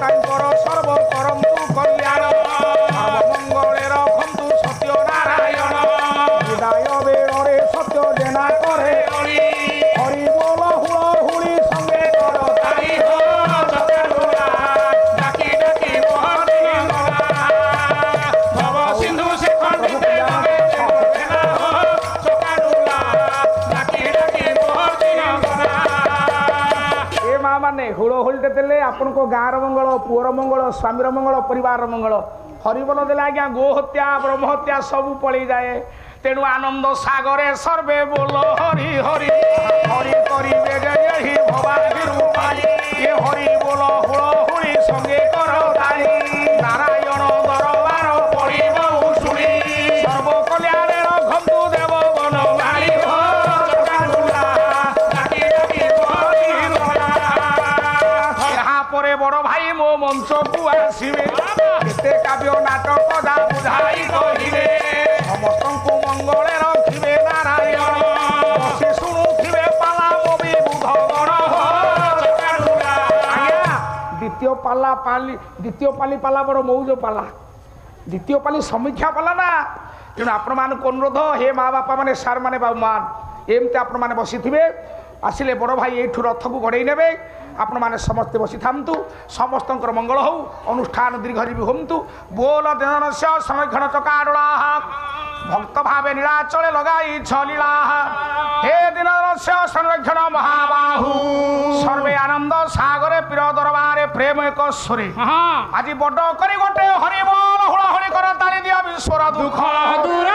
ତାଙ୍କର ସର୍ବ କରନ୍ତୁ କଲ୍ୟାଣ ସର୍ବମଙ୍ଗଳେ ରଖନ୍ତୁ ସତ୍ୟ ନାରାୟଣ ବିଦାୟ ବେଳରେ ସତ୍ୟ ଜେନା କରେ ହରି ବୋଲ ହୁଳ ହୁଳି ସଙ୍ଗେ କର ତାଳି ହୋ ଚକା ଡୋଲା ଡାକି ଡାକି ମୋହରି ଗଲା ଭବ ସିନ୍ଧୁ ଶ୍ରୀଖଣ୍ଡିତେ ଲଗାଇ ଦେ ମୋର ଭେଲା ହୋ ଚକା ଡୋଲା ଡାକି ଡାକି ମୋହରି ଗଲା ଏ ମା ମାନେ ହୁଳ ହୁଳିଟେ ଦେଲେ ଆପଣଙ୍କ ଗାଁର ମଙ୍ଗଳ ପୁଅର ମଙ୍ଗଳ ସ୍ୱାମୀର ମଙ୍ଗଳ ପରିବାରର ମଙ୍ଗଳ ହରିବନ ଦେଲେ ଆଜ୍ଞା ଗୋ ହତ୍ୟା ବ୍ରହ୍ମ ହତ୍ୟା ସବୁ ପଳେଇଯାଏ ତେଣୁ ଆନନ୍ଦ ସାଗରେ ସର୍ବେ ବୋଲ ହରି ହରି ହରି କରିବେ ଏହି ଭବାନୀରୁ ପାଇ ଏ ହରି ବୋଲ ହୁଳ ହୁଳି ସଙ୍ଗେ କର ତାଳି ନାରାୟଣ ଦରବାର ପଡ଼ିବ ଶୁଣି ସର୍ବ କଲ୍ୟାଣେ ରଖନ୍ତୁ ଦେବ ବନ ମାଳି ହୋ ଚକା ଡୋଲା ଡାକି ଡାକି ମୋହରି ଗଲା ଏହା ପରେ ବଡ଼ ଭାଇ ମୋ ମଞ୍ଚକୁ ଆସିବେ କେତେ କାବ୍ୟ ନାଟକ ଯା ବୁଝାଇ କହିବେ ସମସ୍ତଙ୍କୁ ମଙ୍ଗଳେ ରଖିବେ ନାରାୟଣ ବସି ଶୁଣୁଥିବେ ପାଲା କବି ବୁଧଗଣ ହୋ ଚକା ଡୋଲା ଆଜ୍ଞା ଦ୍ୱିତୀୟ ପାଲି ପାଲା ବଡ଼ ମଉଜ ପାଲା ଦ୍ୱିତୀୟ ପାଲି ସମୀକ୍ଷା ପାଲା ନା ତେଣୁ ଆପଣମାନଙ୍କୁ ଅନୁରୋଧ ହେ ମା ବାପା ମାନେ ସାର୍ ମାନେ ବାବୁମାନ ଏମିତି ଆପଣମାନେ ବସିଥିବେ ଆସିଲେ ବଡ଼ ଭାଇ ଏଇଠୁ ରଥକୁ ଗଡ଼େଇ ନେବେ ଆପଣମାନେ ସମସ୍ତେ ବସିଥାନ୍ତୁ ସମସ୍ତଙ୍କର ମଙ୍ଗଳ ହଉ ଅନୁଷ୍ଠାନ ଦୀର୍ଘଜୀବୀ ହୁଅନ୍ତୁ ବୋଲ ଦିନରସ୍ୟ ସଂରକ୍ଷଣ ଚକାଡୋଳା ଭକ୍ତ ଭାବେ ନୀଳାଚଳେ ଲଗାଇଛ ଲୀଳା ହେ ଦିନରସ୍ୟ ସଂରକ୍ଷଣ ମହାବାହୁ ସର୍ବେ ଆନନ୍ଦ ସାଗରେ ପ୍ରିୟ ଦରବାରେ ପ୍ରେମ ଏକ ସୁରେ ଆଜି ବଡ଼ କରି ଗୋଟେ ହରିବୋଲ ହୁଳ ହୁଳି କର ତାଳି ଦିଅ ବିଶ୍ୱର ଦୁଃଖ ଦୂର